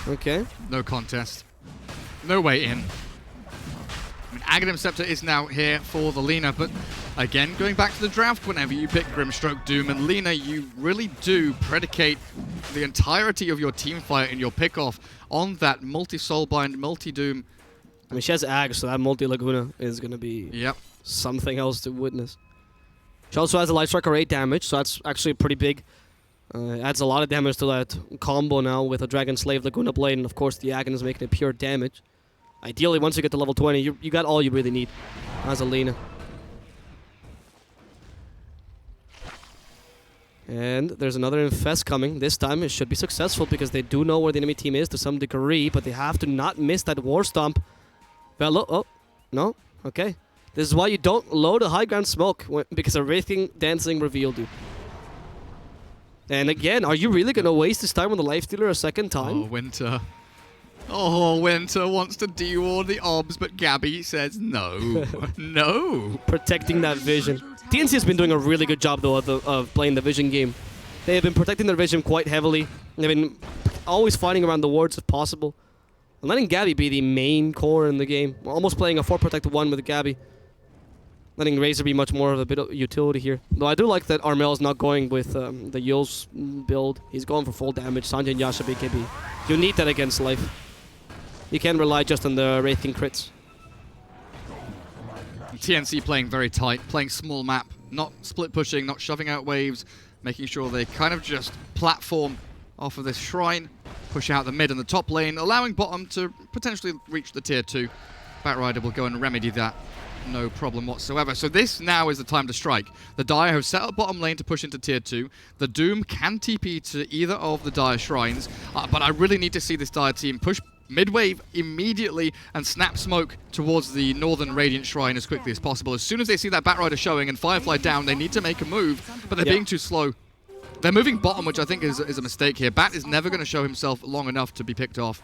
Okay. No contest. No way in. I mean, Aghanim Scepter is now here for the Lina, but again, going back to the draft, whenever you pick Grimstroke, Doom, and Lina, you really do predicate the entirety of your team fight and your pick-off on that multi-Soulbind, multi-Doom. I mean, she has Ag, so that multi-Laguna is going to be Yep. something else to witness. She also has a Life Striker 8 damage, so that's actually pretty big. Adds a lot of damage to that combo now with a Dragon Slave, Laguna Blade, and of course the Agon is making it pure damage. Ideally, once you get to level 20, you got all you really need as a Lina. And there's another Infest coming. This time it should be successful because they do know where the enemy team is to some degree, but they have to not miss that War Stomp. Velo, oh, no, okay. This is why you don't load a high ground smoke, because everything dancing revealed you. And again, are you really going to waste this time on the Lifestealer a second time? Oh, Winter. Oh, Winter wants to de-ward the obs, but Gabby says no. No. Protecting that vision. TNC has been doing a really good job, though, of playing the vision game. They have been protecting their vision quite heavily. They've been always fighting around the wards if possible. And letting Gabby be the main core in the game. Almost playing a 4-protect-1 with Gabby. Letting Razor be much more of a bit of utility here. Though I do like that Armel's not going with the Yule's build. He's going for full damage. Sanjay and Yasha BKB. You need that against Life. You can't rely just on the Wraith King crits. TNC playing very tight, playing small map, not split pushing, not shoving out waves, making sure they kind of just platform off of this shrine, push out the mid and the top lane, allowing bottom to potentially reach the tier 2. Batrider will go and remedy that. No problem whatsoever. So this now is the time to strike. The Dire have set up bottom lane to push into tier 2. The Doom can TP to either of the Dire shrines, but I really need to see this Dire team push mid-wave immediately and snap smoke towards the northern Radiant Shrine as quickly as possible. As soon as they see that Batrider showing and Firefly down, they need to make a move, but they're being too slow. They're moving bottom, which I think is a mistake here. Bat is never going to show himself long enough to be picked off.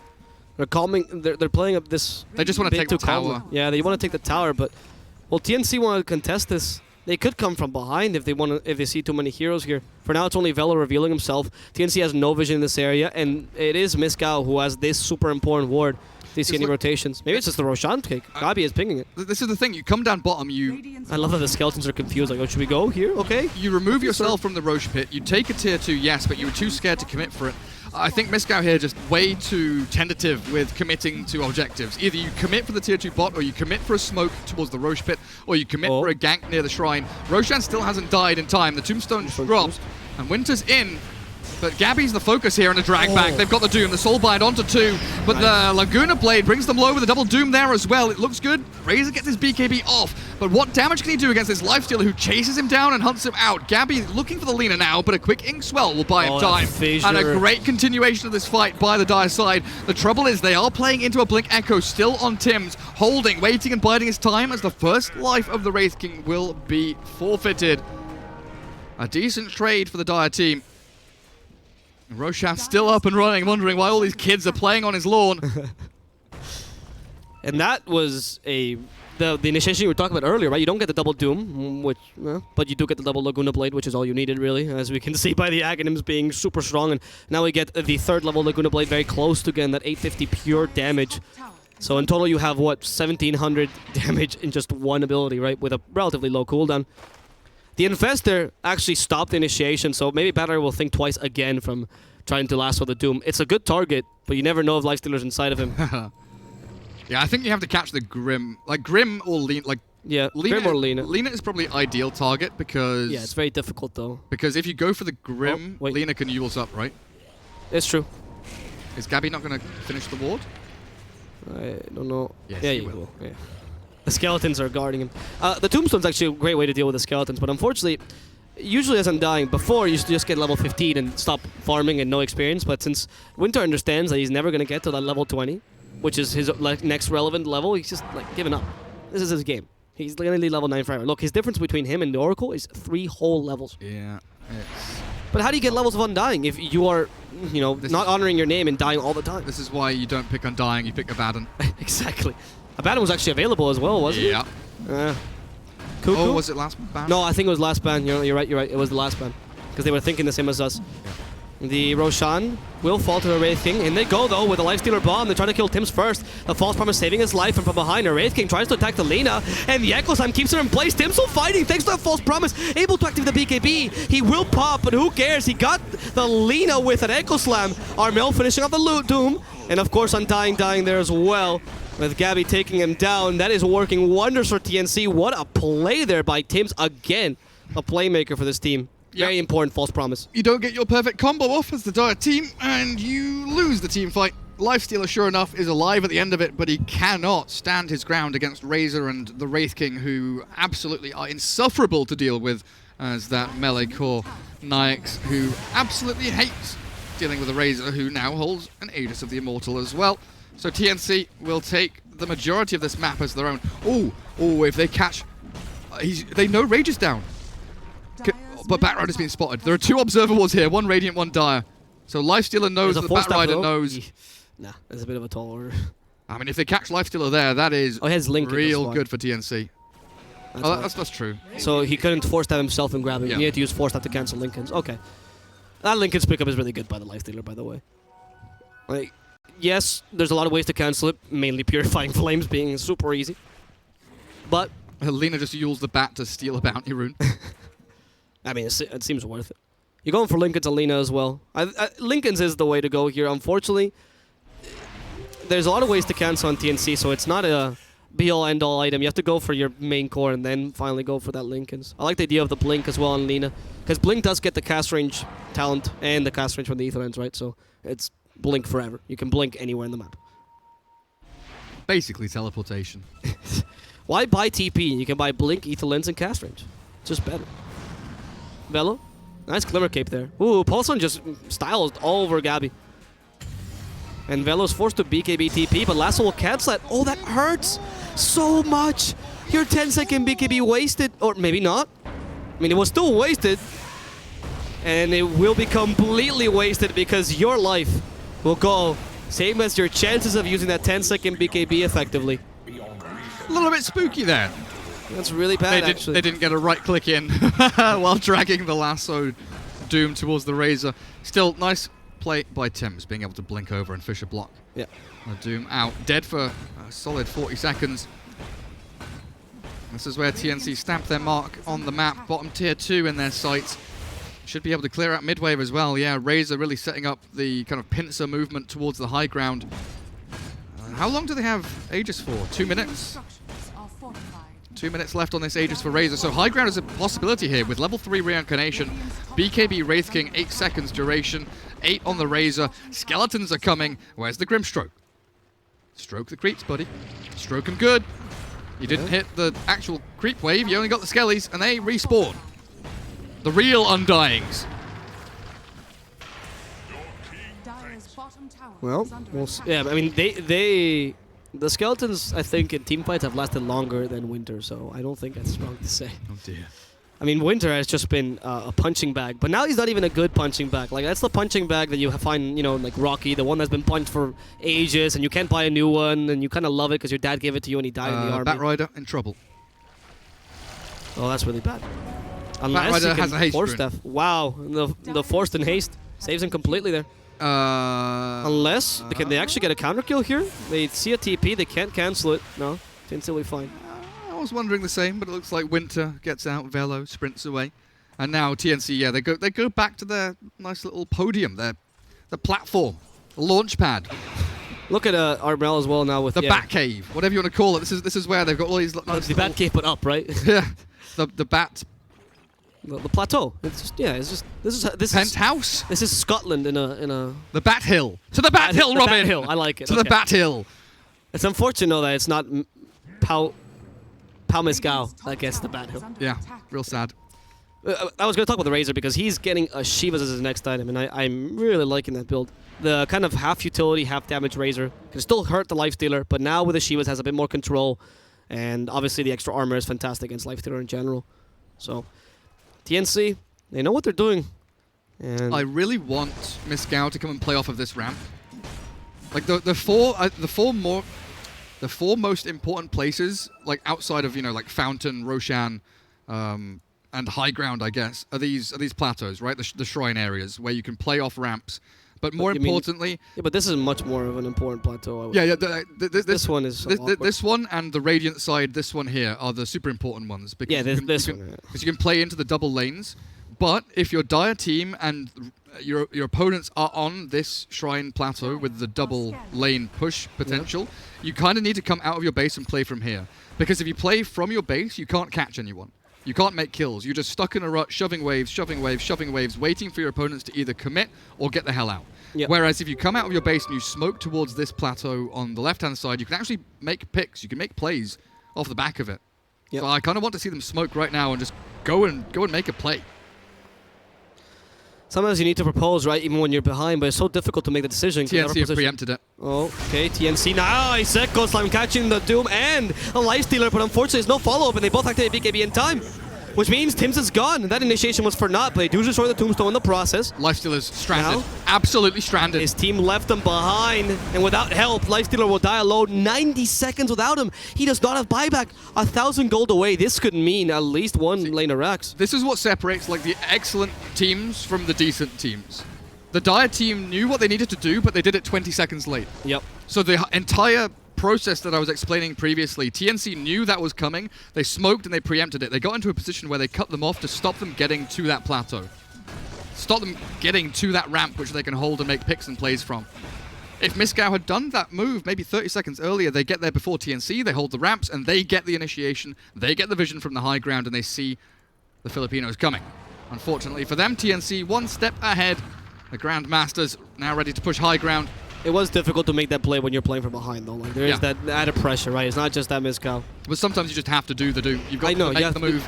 They're playing up this. They just want to take the tower. Yeah, they want to take the tower, but well, TNC want to contest this. They could come from behind if they see too many heroes here. For now, it's only Velo revealing himself. TNC has no vision in this area, and it is MYSG+AU who has this super important ward. They see any rotations. Maybe it's just the Roshan cake. Gabi is pinging it. This is the thing. You come down bottom, I love that the skeletons are confused. Like, oh, should we go here? Okay. You remove yourself from the Roche pit. You take a tier 2, yes, but you were too scared to commit for it. I think MYSG+AU here just way too tentative with committing to objectives. Either you commit for the tier 2 bot, or you commit for a smoke towards the Roche pit, or you commit for a gank near the shrine. Roshan still hasn't died in time. The tombstone just dropped, and Winter's in. But Gabby's the focus here in a drag back. They've got the Doom, the Soulbind onto 2, but the Laguna Blade brings them low with a double Doom there as well. It looks good. Razor gets his BKB off, but what damage can he do against this Lifestealer who chases him down and hunts him out? Gabby looking for the Lina now, but a quick Ink Swell will buy him time. And a great continuation of this fight by the Dire side. The trouble is they are playing into a Blink Echo still on Tim's, holding, waiting and biding his time as the first life of the Wraith King will be forfeited. A decent trade for the Dire team. Roshan still up and running, wondering why all these kids are playing on his lawn. And that was the initiation you were talking about earlier, right? You don't get the double Doom, which, but you do get the double Laguna Blade, which is all you needed, really, as we can see by the Aghanims being super strong. And now we get the third level Laguna Blade very close to getting that 850 pure damage. So in total, you have, what, 1700 damage in just one ability, right? With a relatively low cooldown. The Infestor actually stopped the initiation, so maybe Battler will think twice again from trying to lasso the Doom. It's a good target, but you never know if Lifestealer's inside of him. Yeah, I think you have to catch the Grim. Like, Grim or Lina. Like, Yeah, Lina, Grim or Lina. Lina is probably ideal target because... Yeah, it's very difficult, though. Because if you go for the Grim, wait. Lina can Yules up, right? It's true. Is Gabby not going to finish the ward? I don't know. Yes, yeah, he you will. will. Yeah. The skeletons are guarding him. The Tombstone's actually a great way to deal with the skeletons, but unfortunately, usually as Undying, before you used to just get level 15 and stop farming and no experience, but since Winter understands that he's never going to get to that level 20, which is his next relevant level, he's just like giving up. This is his game. He's going to need level 9 forever. Look, his difference between him and the Oracle is 3 whole levels. Yeah, it's... But how do you get levels of Undying if you are, you know, not honoring your name and dying all the time? This is why you don't pick Undying, you pick Abaddon. Exactly. Abaddon was actually available as well, wasn't Yeah. it? Cuckoo? Oh, was it last ban? No, I think it was last ban. You're right. It was the last ban. Because they were thinking the same as us. Yeah. The Roshan will fall to the Wraith King. And they go, though, with the Lifestealer Bomb. They try to kill Tim's first. The False Promise saving his life. And from behind, the Wraith King tries to attack the Lina. And the Echo Slam keeps her in place. Tim's still fighting thanks to that False Promise. Able to activate the BKB. He will pop, but who cares? He got the Lina with an Echo Slam. Armel finishing off the loot Doom. And, of course, Undying dying there as well. With Gabby taking him down. That is working wonders for TNC. What a play there by Tims. Again, a playmaker for this team. Very important False Promise. You don't get your perfect combo off as the Dire team, and you lose the team fight. Lifestealer, sure enough, is alive at the end of it, but he cannot stand his ground against Razor and the Wraith King, who absolutely are insufferable to deal with as that melee core. Nyx, who absolutely hates dealing with the Razor, who now holds an Aegis of the Immortal as well. So TNC will take the majority of this map as their own. Oh, if they catch... they know Rage is down. But Batrider has been spotted. There are 2 Observer Wards here, 1 Radiant, 1 Dire. So Lifestealer knows that Batrider knows. Nah, that's a bit of a tall order. I mean, if they catch Lifestealer there, that is real good for TNC. That's true. So he couldn't force that himself and grab him. Yeah. He had to use force that to cancel Lincoln's. Okay. That Lincoln's pickup is really good by the Lifestealer, by the way. Like, yes, there's a lot of ways to cancel it, mainly Purifying Flames being super easy. But Lina just Yules the bat to steal a bounty rune. I mean, it seems worth it. You're going for Lincoln's and Lina as well. Lincoln's is the way to go here. Unfortunately, there's a lot of ways to cancel on TNC, so it's not a be-all, end-all item. You have to go for your main core and then finally go for that Lincoln's. I like the idea of the Blink as well on Lina, because Blink does get the cast range talent and the cast range from the Ether Lens, right? So it's Blink forever. You can blink anywhere in the map. Basically teleportation. Why buy TP? You can buy Blink, Ether Lens, and cast range. It's just better. Velo. Nice Glimmer Cape there. Ooh, Pulson just styles all over Gabby. And Velo's forced to BKB TP, but Lasso will cancel that. Oh, that hurts so much. Your 10-second BKB wasted. Or maybe not. I mean, it was still wasted. And it will be completely wasted because your life will go same as your chances of using that 10-second BKB effectively. A little bit spooky there. That's really bad, actually. They didn't get a right click in while dragging the lasso Doom towards the Razor. Still, nice play by Tims, being able to blink over and fish a block. Yeah. Doom out. Dead for a solid 40 seconds. This is where TNC stamp their mark on the map. Bottom tier 2 in their sights. Should be able to clear out mid-wave as well. Yeah, Razor really setting up the kind of pincer movement towards the high ground. How long do they have Aegis for? 2 minutes? 2 minutes left on this Aegis for Razor, so high ground is a possibility here with level 3 Reincarnation, BKB Wraith King, 8 seconds duration, 8 on the Razor, Skeletons are coming, where's the Grimstroke? Stroke the creeps, buddy. Stroke them good. You didn't hit the actual creep wave, you only got the Skellies, and they respawn. The real Undyings. Well, we'll see. Yeah, I mean, the Skeletons, I think, in team fights have lasted longer than Winter, so I don't think that's wrong to say. Oh dear. I mean, Winter has just been a punching bag, but now he's not even a good punching bag. Like, that's the punching bag that you find, you know, like Rocky, the one that's been punched for ages, and you can't buy a new one, and you kind of love it because your dad gave it to you and he died in the army. Bat Rider in trouble. Oh, that's really bad. Unless Rider you can has a haste force rune. Death. Wow, the forced and haste saves him completely there. Unless, can they actually get a counter kill here? They see a TP, they can't cancel it. No, TNC will be fine. I was wondering the same, but it looks like Winter gets out, Velo sprints away. And now TNC, yeah, they go back to their nice little podium, their platform, the launch pad. Look at Armel as well now with the Bat Cave, whatever you want to call it. This is where they've got all these nice the Bat Cave put up, right? Yeah. The bat the plateau. It's just this is penthouse. This is Scotland in a the Bat Hill. To the Bat Hill, Robin. Bat Hill. I like it. To the Bat Hill. It's unfortunate though that it's not Pau MYSG+AU that gets the Bat Hill. Yeah, real sad. I was going to talk about the Razor because he's getting a Shivas as his next item, and I'm really liking that build. The kind of half utility, half damage Razor can still hurt the Lifestealer, but now with the Shivas has a bit more control, and obviously the extra armor is fantastic against Lifestealer in general. So TNC, they know what they're doing. And I really want MYSG+AU to come and play off of this ramp. Like the four most important places, like outside of, you know, like Fountain, Roshan, and High Ground, I guess, are these plateaus, right? The shrine areas where you can play off ramps. But more importantly, yeah, but this is much more of an important plateau. I would this one is this one and the Radiant side, this one here are the super important ones because yeah, this one. Because you can play into the double lanes. But if your Dire team and your opponents are on this shrine plateau with the double lane push potential, you kind of need to come out of your base and play from here. Because if you play from your base, you can't catch anyone. You can't make kills. You're just stuck in a rut, shoving waves, waiting for your opponents to either commit or get the hell out. Yep. Whereas if you come out of your base and you smoke towards this plateau on the left-hand side, you can actually make picks. You can make plays off the back of it. Yep. So I kind of want to see them smoke right now and just go and make a play. Sometimes you need to propose, right, even when you're behind, but it's so difficult to make the decision. TNC have preempted it. Oh, okay, TNC nice! Echo Slime catching the Doom and a Lifestealer, but unfortunately there's no follow-up, and they both activate BKB in time. Which means Tim's is gone. That initiation was for naught, but they do destroy the Tombstone in the process. Lifestealer's stranded. Now, absolutely stranded. His team left him behind, and without help, Lifestealer will die alone. 90 seconds without him. He does not have buyback. 1,000 gold away. This could mean at least one lane of racks. This is what separates like the excellent teams from the decent teams. The Dire team knew what they needed to do, but they did it 20 seconds late. Yep. So the entire process that I was explaining previously, TNC knew that was coming, they smoked and they preempted it. They got into a position where they cut them off to stop them getting to that plateau. Stop them getting to that ramp which they can hold and make picks and plays from. If MYSG+AU had done that move maybe 30 seconds earlier, they get there before TNC, they hold the ramps, and they get the initiation, they get the vision from the high ground, and they see the Filipinos coming. Unfortunately for them, TNC one step ahead. The Grandmasters now ready to push high ground. It was difficult to make that play when you're playing from behind, though. Like, there is that added pressure, right? It's not just that MYSG+AU. But sometimes you just have to do the do. You've got to make the move.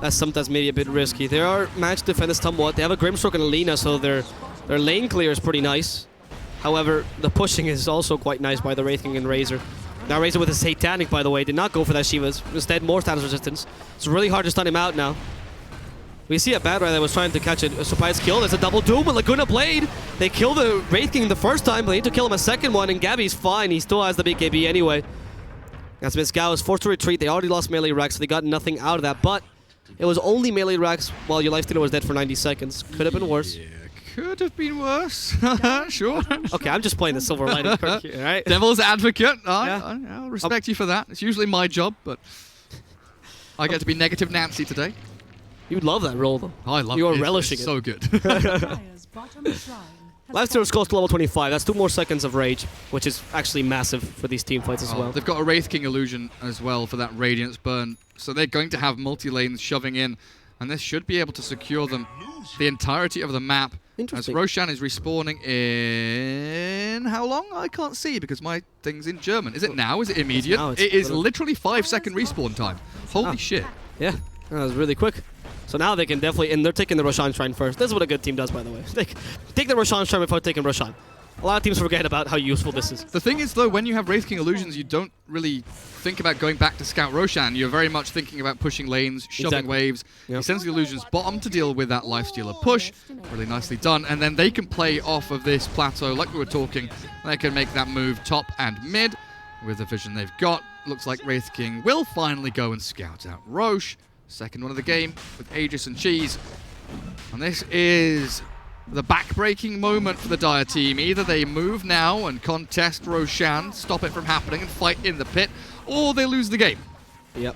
That's sometimes maybe a bit risky. They are managed to defend this somewhat. They have a Grimstroke and a Lina, so their lane clear is pretty nice. However, the pushing is also quite nice by the Wraith King and Razor. Now Razor with a Satanic, by the way, did not go for that Shivas. Instead, more status resistance. It's really hard to stun him out now. We see a Bat Rider that was trying to catch a surprise kill. There's a double Doom with Laguna Blade. They kill the Wraith King the first time, but they need to kill him a second one, and Gabby's fine. He still has the BKB anyway. As MYSG+AU is forced to retreat, they already lost melee racks, so they got nothing out of that, but it was only melee racks while your Lifestealer was dead for 90 seconds. Could have been worse. Yeah, could have been worse. Sure. Okay, I'm just playing the silver lining perk here, right? Devil's advocate. Yeah. I'll respect you for that. It's usually my job, but I get to be negative Nancy today. You love that role, though. I love it. You are relishing it's so good. Lifestealer's close to level 25. That's 2 more seconds of rage, which is actually massive for these team fights as well. They've got a Wraith King illusion as well for that Radiance burn. So they're going to have multi-lanes shoving in, and this should be able to secure them the entirety of the map. As Roshan is respawning in... how long? I can't see because my thing's in German. Is it now? Is it immediate? It is literally 5-second respawn time. Holy shit. Yeah, that was really quick. So now they can definitely... and they're taking the Roshan Shrine first. This is what a good team does, by the way. Take the Roshan Shrine before taking Roshan. A lot of teams forget about how useful this is. The thing is, though, when you have Wraith King Illusions, you don't really think about going back to Scout Roshan. You're very much thinking about pushing lanes, shoving waves. Yep. He sends the Illusions bottom to deal with that Lifestealer push. Really nicely done. And then they can play off of this plateau like we were talking. They can make that move top and mid with the vision they've got. Looks like Wraith King will finally go and scout out Roche. Second one of the game with Aegis and Cheese. And this is the back-breaking moment for the Dire team. Either they move now and contest Roshan, stop it from happening and fight in the pit, or they lose the game. Yep.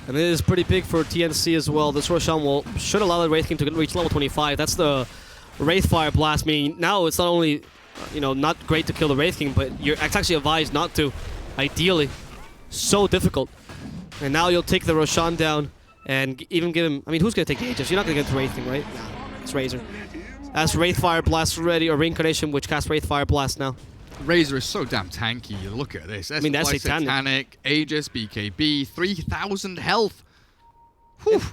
And it is pretty big for TNC as well. This Roshan should allow the Wraith King to reach level 25. That's the Wraithfire Blast, meaning now it's not only not great to kill the Wraith King, but it's actually advised not to, ideally. So difficult. And now you'll take the Roshan down and even give him... I mean, who's going to take the Aegis? You're not going to get the Wraith King, right? No, it's Razor. That's Wraithfire Blast ready, or Reincarnation, which casts Wraithfire Blast now. Razor is so damn tanky. Look at this. I mean, that's Satanic, Aegis, BKB, 3,000 health.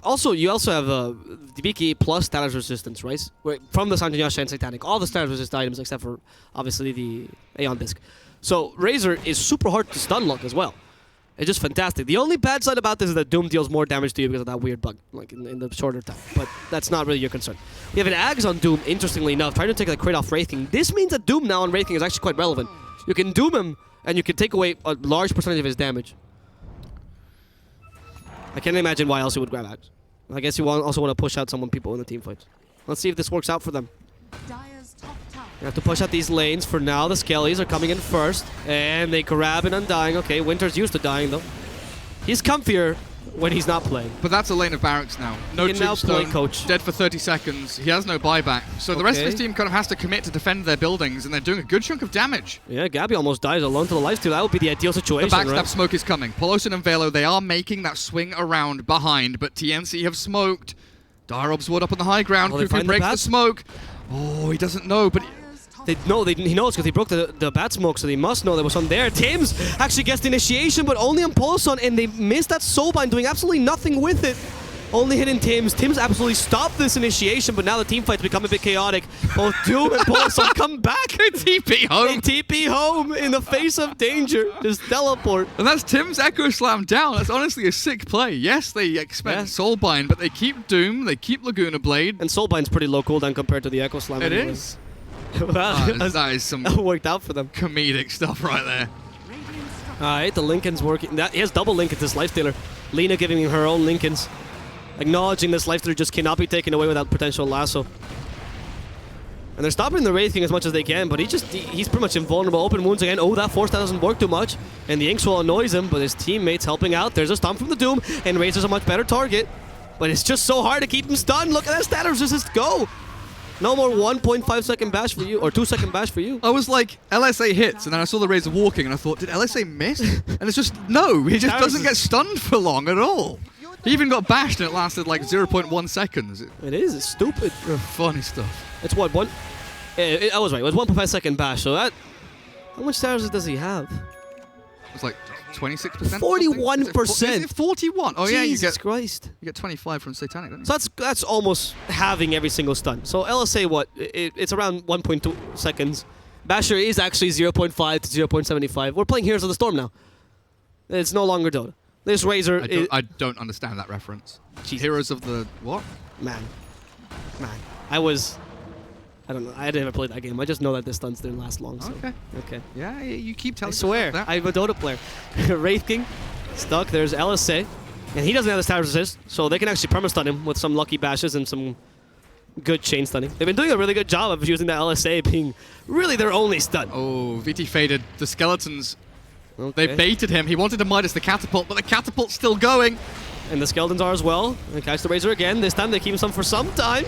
Also, you also have the BKB plus status resistance, right? From the Sanjay and Satanic. All the status resist items except for, obviously, the Aeon Disc. So, Razor is super hard to stun lock as well. It's just fantastic. The only bad side about this is that Doom deals more damage to you because of that weird bug, like in the shorter time. But that's not really your concern. We have an Ags on Doom, interestingly enough, trying to take the crit off Wraith King. This means that Doom now on Wraith King is actually quite relevant. You can Doom him, and you can take away a large percentage of his damage. I can't imagine why else he would grab Ags. I guess you also want to push out people in the team fights. Let's see if this works out for them. Dire's top tower. You have to push out these lanes. For now, the Skellies are coming in first. And they grab an Undying. Okay, Winter's used to dying, though. He's comfier when he's not playing. But that's a lane of barracks now. No he can now play coach. Dead for 30 seconds. He has no buyback. So the rest of his team kind of has to commit to defend their buildings, and they're doing a good chunk of damage. Yeah, Gabby almost dies alone to the lifesteal. That would be the ideal situation, The backstab smoke is coming. Polosin and Velo, they are making that swing around behind, but TNC have smoked. Dirob's Wood up on the high ground. Oh, Cuckoo breaks the smoke. Oh, he doesn't know, but... he knows because he broke the bat smoke, so they must know there was some there. Tims actually gets the initiation, but only on Poloson, and they missed that Soulbind, doing absolutely nothing with it. Only hitting Tims. Tims absolutely stopped this initiation, but now the team fight's become a bit chaotic. Both Doom and Poloson come back. TP home. They TP home in the face of danger. Just teleport. And that's Tim's Echo Slam down. That's honestly a sick play. Yes, they expect Soulbind, but they keep Doom, they keep Laguna Blade. And Soulbind's pretty low cooldown compared to the Echo Slam. It is. Wow, that is some that worked out for them. Comedic stuff right there. Alright, the Lincoln's working. He has double Lincolns, this Lifestealer. Lena giving him her own Lincolns. Acknowledging this Lifestealer just cannot be taken away without potential lasso. And they're stopping the Wraith King as much as they can, but he's pretty much invulnerable. Open wounds again. Oh, that force doesn't work too much. And the Inkswell annoys him, but his teammates helping out. There's a stun from the Doom, and Razor's a much better target. But it's just so hard to keep him stunned. Look at that status resist go. No more 1.5 second bash for you, or 2 second bash for you. I was like, LSA hits, and then I saw the Razor walking, and I thought, did LSA miss? And it's just, no, he just doesn't get stunned for long at all. He even got bashed, and it lasted like 0.1 seconds. It's stupid. Funny stuff. It's what, one? I was right, it was 1.5 second bash, so that... How much status does he have? It's like 26%? 41%. Is it 41? Oh yeah, Jesus Christ. You get 25 from Satanic, don't you? So that's almost having every single stun. So LSA, what? It's around 1.2 seconds. Basher is actually 0.5 to 0.75. We're playing Heroes of the Storm now. It's no longer Dota. This Razor I don't understand that reference. Jesus. Heroes of the... what? Man. I don't know. I never played that game. I just know that the stuns didn't last long. So. Okay. Yeah, you keep telling me. I swear. that. I'm a Dota player. Wraith King stuck. There's LSA. And he doesn't have the status resist, so they can actually perma-stun him with some lucky bashes and some good chain stunning. They've been doing a really good job of using the LSA being really their only stun. Oh, VT faded. The skeletons, okay. They baited him. He wanted to Midas the catapult, but the catapult's still going. And the skeletons are as well. They catch the Razor again. This time they keep him some for some time.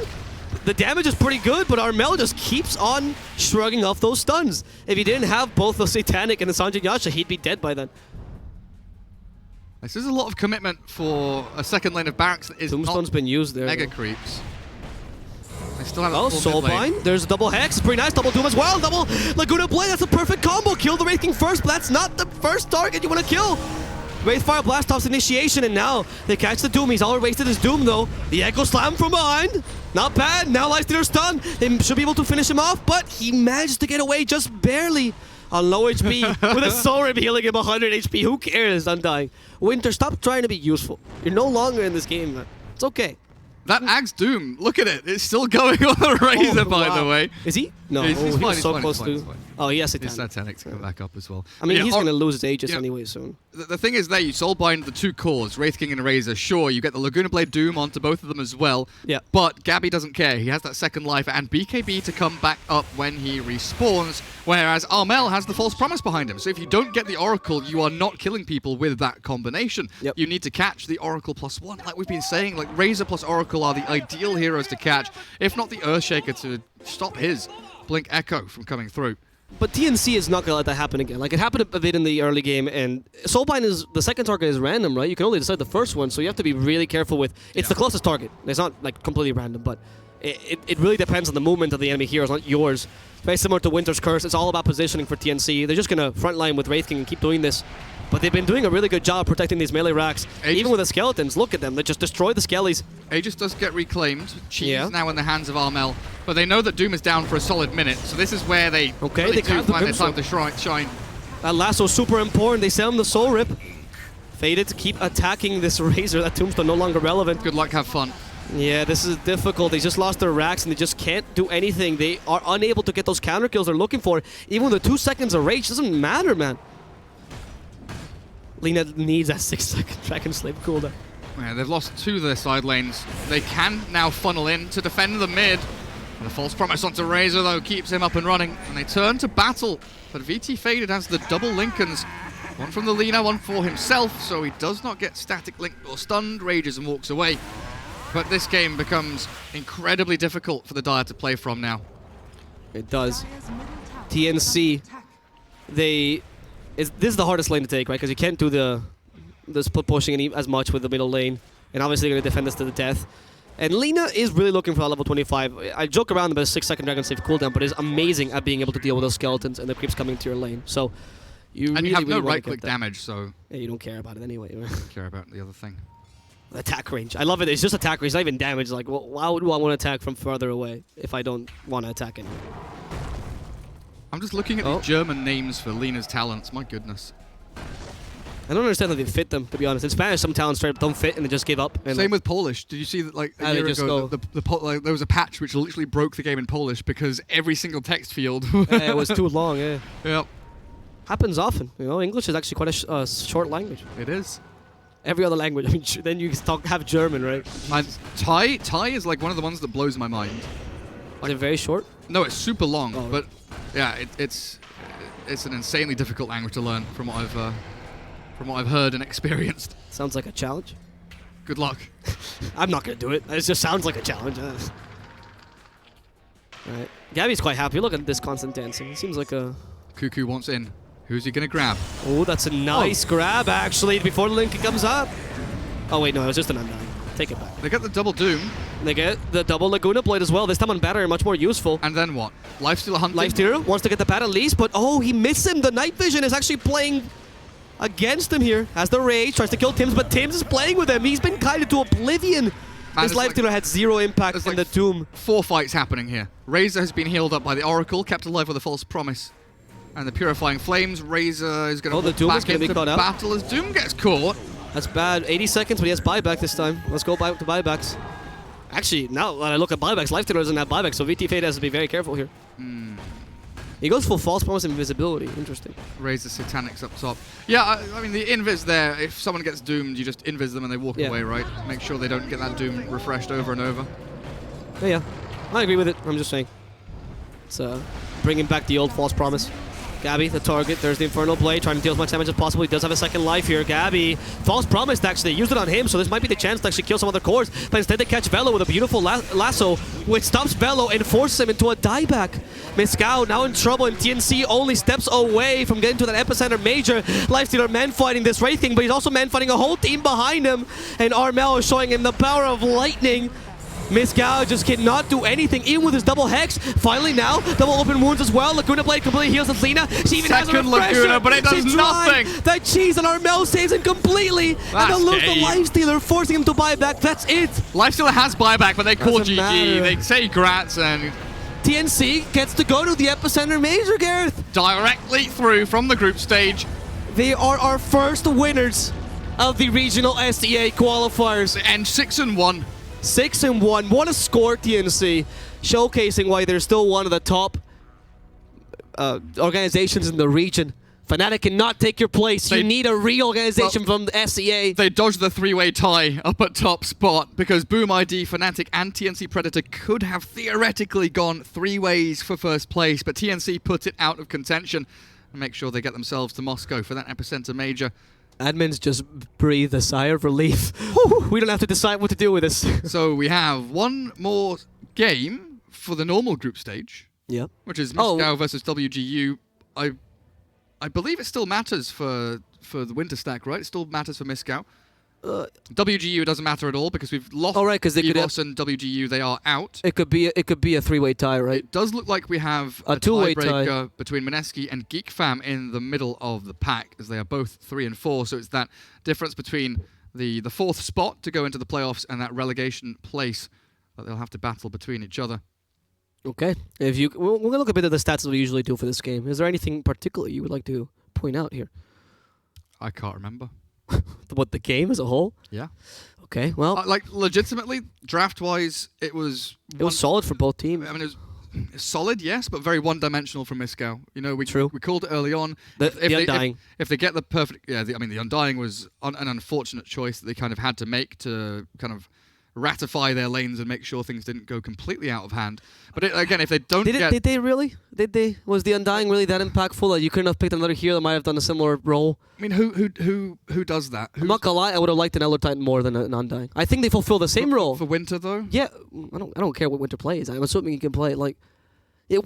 The damage is pretty good, but Armel just keeps on shrugging off those stuns. If he didn't have both the Satanic and the Sanjay Yasha, he'd be dead by then. This is a lot of commitment for a second lane of barracks that is Tombstone's been used there. Mega though. creeps. They still have Soulbind. There's a double Hex. Pretty nice. Double Doom as well. Double Laguna Blade. That's a perfect combo. Kill the Wraith King first, but that's not the first target you want to kill. Wraithfire Blast Off's initiation, and now they catch the Doom. He's already wasted his Doom, though. The Echo Slam from behind. Not bad. Now Lifestealer's stunned. They should be able to finish him off, but he managed to get away just barely on low HP with a Soul Rip healing him 100 HP. Who cares? Undying. Winter, stop trying to be useful. You're no longer in this game, man. It's okay. That Axe Doom, look at it. It's still going on the Razor, by the way. Is he? No. He's he fine, was he's so fine, close he's fine, to. he's fine. Oh, he has It's Satanic. Satanic to come back up as well. I mean, Yeah, he's going to lose his Aegis you know, anyway soon. The thing is there, you soulbind the two cores, Wraith King and Razor. Sure, you get the Laguna Blade Doom onto both of them as well. Yeah. But Gabby doesn't care. He has that second life and BKB to come back up when he respawns, whereas Armel has the False Promise behind him. So if you don't get the Oracle, you are not killing people with that combination. Yep. You need to catch the Oracle +1. Like we've been saying, like Razor plus Oracle are the ideal heroes to catch, if not the Earthshaker to stop his Blink Echo from coming through. But TNC is not going to let that happen again. Like, it happened a bit in the early game, and Soulbind is, the second target is random, right? You can only decide the first one, so you have to be really careful with, it's the closest target. It's not, like, completely random, but it really depends on the movement of the enemy heroes, not yours. Very similar to Winter's Curse. It's all about positioning for TNC. They're just going to frontline with Wraith King and keep doing this. But they've been doing a really good job protecting these melee racks. Even with the skeletons, look at them. They just destroy the skellies. Aegis does get reclaimed. Cheese now in the hands of Armel. But they know that Doom is down for a solid minute, so this is where they really they do have the find their time Grimstone. to shine. That lasso's super important. They sell him the Soul Rip. Faded to keep attacking this Razor. That Tombstone no longer relevant. Good luck, have fun. Yeah, this is difficult. They just lost their racks and they just can't do anything. They are unable to get those counter kills they're looking for. Even with the 2 seconds of rage, doesn't matter, man. Lina needs that 6-second Dragon Slave cooldown. Yeah, they've lost 2 of their side lanes. They can now funnel in to defend the mid. The False Promise onto Razor, though, keeps him up and running. And they turn to battle. But VT Faded has the double Lincolns. One from the Lina, one for himself. So he does not get static linked or stunned. Rages and walks away. But this game becomes incredibly difficult for the Dire to play from now. It does. Dire's middle tower TNC, this is the hardest lane to take, right? Because you can't do the split pushing as much with the middle lane. And obviously you're going to defend this to the death. And Lina is really looking for that level 25. I joke around about a 6-second Dragon Save cooldown, but is amazing at being able to deal with those skeletons and the creeps coming to your lane. So you And really, you have no really wanna right-click get that. damage, so Yeah, you don't care about it anyway. don't care about the other thing. Attack range. I love it. It's just attack range, not even damage. Like, well, why would I want to attack from further away if I don't want to attack anyway? I'm just looking at the German names for Lina's talents. My goodness. I don't understand how they fit them, to be honest. In Spanish, some talents straight up don't fit and they just give up. And Same with Polish. Did you see that, like, a they year just ago, go- like, there was a patch which literally broke the game in Polish because every single text field. it was too long, yeah. Yep, Happens often. You know, English is actually quite a short language. it is. Every other language. I mean, then you have German, right? And Thai is like one of the ones that blows my mind. Is it very short? No, it's super long, Oh. but yeah, it's an insanely difficult language to learn from what I've heard and experienced. Sounds like a challenge. Good luck. I'm not going to do it. It just sounds like a challenge. Alright. Gabby's quite happy. Look at this constant dancing. It seems like a... Cuckoo wants in. Who's he gonna grab? Oh, that's a nice grab, actually, before the link comes up. Oh, wait, no, it was just an undying. Take it back. They get the double Doom, They get the double Laguna Blade as well. This time on battery, much more useful. and then what? Lifestealer hunting. Lifestealer wants to get the bat at least, but oh, he missed him. The night vision is actually playing against him here. Has the rage, tries to kill Tims, but Tims is playing with him. He's been guided to oblivion. This there's Lifestealer had zero impact there's in like the Doom. 4 fights happening here. Razor has been healed up by the Oracle, kept alive with a False Promise. And the Purifying Flames. Razor is going to the Doom is back gonna be into caught out. battle as Doom gets caught. That's bad. 80 seconds, but he has buyback this time. Let's go back to buybacks. Actually, now that I look at buybacks, Lifestealer doesn't have buyback, so VT Fate has to be very careful here. He goes for False Promise and Invisibility. Interesting. Razor Satanics up top. Yeah, I mean, the invis there, if someone gets doomed, you just invis them and they walk away, right? Make sure they don't get that doom refreshed over and over. Yeah, I agree with it. I'm just saying. It's bringing back the old False Promise. Gabby, the target. There's the Infernal Blade, trying to deal as much damage as possible. He does have a second life here. Gabby, False Promise actually used it on him, so this might be the chance to actually kill some other cores. But instead they catch Velo with a beautiful lasso, which stops Velo and forces him into a dieback. MYSG+AU now in trouble, and TNC only steps away from getting to that Epicenter Major. Lifestealer man-fighting this Wraith King, but he's also man-fighting a whole team behind him. And Armel is showing him the power of lightning. MYSG+AU just cannot do anything, even with his double hex. Finally now, double open wounds as well. Laguna Blade completely heals Lina. She even has a Second refresher. Laguna, but it does She tried. nothing. That cheese on Armel saves him completely. And That's then lose the game. Lifestealer, forcing him to buy back. That's it. Lifestealer has buyback, but they call Doesn't GG. matter. They say grats and TNC gets to go to the Epicenter Major, Gareth. directly through from the group stage. They are our first winners of the regional SEA qualifiers. And 6-1. 6-1. What a score, TNC. Showcasing why they're still one of the top organizations in the region. Fnatic cannot take your place. You need a reorganization from the SEA. They dodged the three-way tie up at top spot because Boom ID, Fnatic, and TNC Predator could have theoretically gone 3 ways for first place, but TNC put it out of contention and make sure they get themselves to Moscow for that Epicenter Major. Admins just breathe a sigh of relief. We don't have to decide what to do with this. So we have one more game for the normal group stage, which is MYSG+AU versus WGU. I believe it still matters for the winter stack, right? It still matters for MYSG+AU. WGU doesn't matter at all because we've lost because they EVOS and WGU. They are out. It could be a 3-way tie, right? It does look like we have a 2-way tiebreaker between MYSG and GeekFam in the middle of the pack, as they are both 3 and 4. So it's that difference between the 4th spot to go into the playoffs and that relegation place that they'll have to battle between each other. Okay. We're gonna look a bit at the stats that we usually do for this game. Is there anything particular you would like to point out here? I can't remember. What, the game as a whole? Yeah. Okay. Well, like legitimately, draft-wise, it was solid for both teams. I mean, it was solid, yes, but very one-dimensional from MYSG+AU. You know, we called it early on. The Undying. If they get the perfect, the Undying was an unfortunate choice that they kind of had to make to kind of ratify their lanes and make sure things didn't go completely out of hand. But again, if they don't did they really? Was the Undying really that impactful that you couldn't have picked another hero that might have done a similar role? I mean, who does that? I'm not gonna lie, I would have liked an Elder Titan more than an Undying. I think they fulfill the same role. For Winter, though? Yeah, I don't care what Winter plays. I'm assuming you can play like...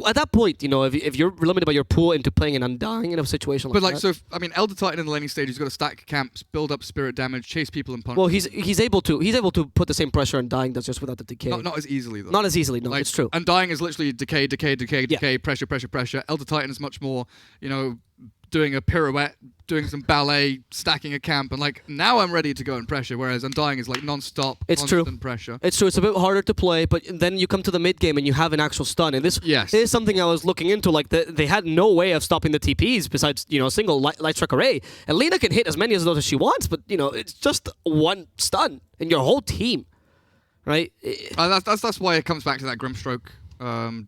at that point, you know, if you're limited by your pool into playing an Undying in a situation like that. But I mean, Elder Titan in the laning stage, he's got to stack camps, build up spirit damage, chase people and punch. Well, he's able to put the same pressure on Undying does just without the decay. Not as easily, though. Not as easily, no, like, it's true. Undying is literally decay, pressure. Elder Titan is much more, you know, doing a pirouette, doing some ballet, stacking a camp, and like, now I'm ready to go and pressure, whereas Undying is like non-stop, constant pressure. It's true, it's a bit harder to play, but then you come to the mid-game and you have an actual stun, and this is something I was looking into, like, they had no way of stopping the TPs besides, you know, a single light strike array, and Lina can hit as many of those as she wants, but, you know, it's just one stun in your whole team, right? That's why it comes back to that Grimstroke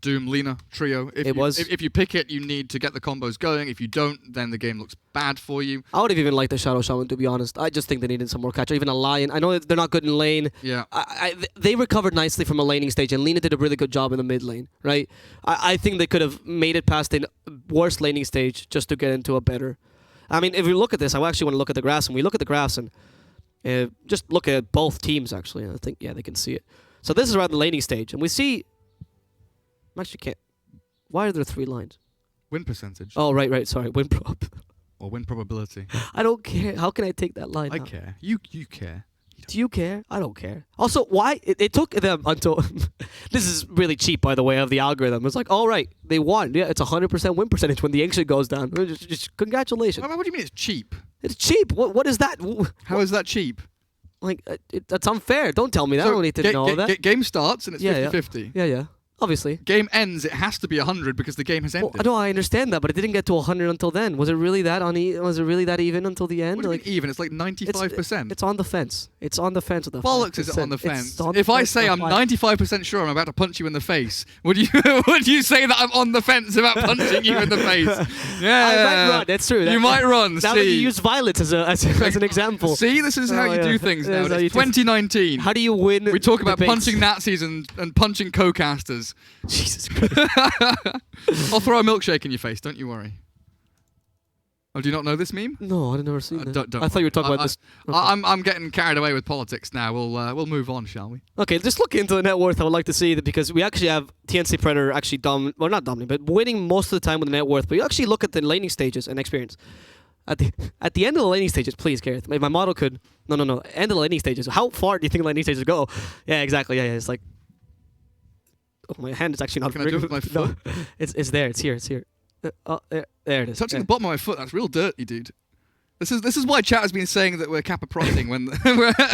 Doom Lina trio. If you pick it, you need to get the combos going. If you don't, then the game looks bad for you. I would have even liked the Shadow Shaman, to be honest. I just think they needed some more catch. Or even a Lion. I know that they're not good in lane. Yeah. They recovered nicely from a laning stage, and Lina did a really good job in the mid lane, right? I think they could have made it past a worse laning stage just to get into a better. I mean, if we look at this, I actually want to look at the graphs, and we look at the graphs and just look at both teams, actually. I think, yeah, they can see it. So this is around the laning stage, and we see... I actually can't. Why are there 3 lines? Win percentage. Oh, right. Sorry, win prob. Or win probability. I don't care. How can I take that line? I care. You care. Do you care? I don't care. Also, why? It took them until... This is really cheap, by the way, of the algorithm. It's like, all right, they won. Yeah, it's 100% win percentage when the ancient goes down. Just congratulations. What do you mean it's cheap? It's cheap. What is that? How is that cheap? Like, that's unfair. Don't tell me that. I don't need to know that. Game starts and it's 50-50. Yeah. Obviously. Game ends, it has to be 100 because the game has ended. Well, no, I understand that, but it didn't get to 100 until then. Was it really that was it really that even until the end? What do you mean even? It's like 95%. It's on the fence. It's on the fence with the bollocks is it on the fence? If I say I'm 95% sure I'm about to punch you in the face, would you say that I'm on the fence about punching you in the face? Yeah. I might run. That's true. You might run. Now that you use violets as an example. See, this is how you do things now. It's 2019. How do you win? We talk about punching Nazis and punching co-casters. Jesus Christ. I'll throw a milkshake in your face, don't you worry. Oh, do you not know this meme? No, I've never seen that. Don't I thought you were talking about this. Okay. I'm getting carried away with politics now. We'll move on, shall we? Okay, just look into the net worth. I would like to see that because we actually have TNC Predator actually not dominating, but winning most of the time with the net worth. But you actually look at the laning stages and experience. At the end of the laning stages, please, Gareth. My model could... No. End of the laning stages. How far do you think the laning stages go? Yeah, exactly. Yeah, it's like... Oh, my hand is actually not. Can I do it with my foot? No, it's there. It's here. It's here. Oh, there it is. Touching Yeah. the bottom of my foot, that's real dirty, dude. This is why chat has been saying that we're Kappa prodding when we're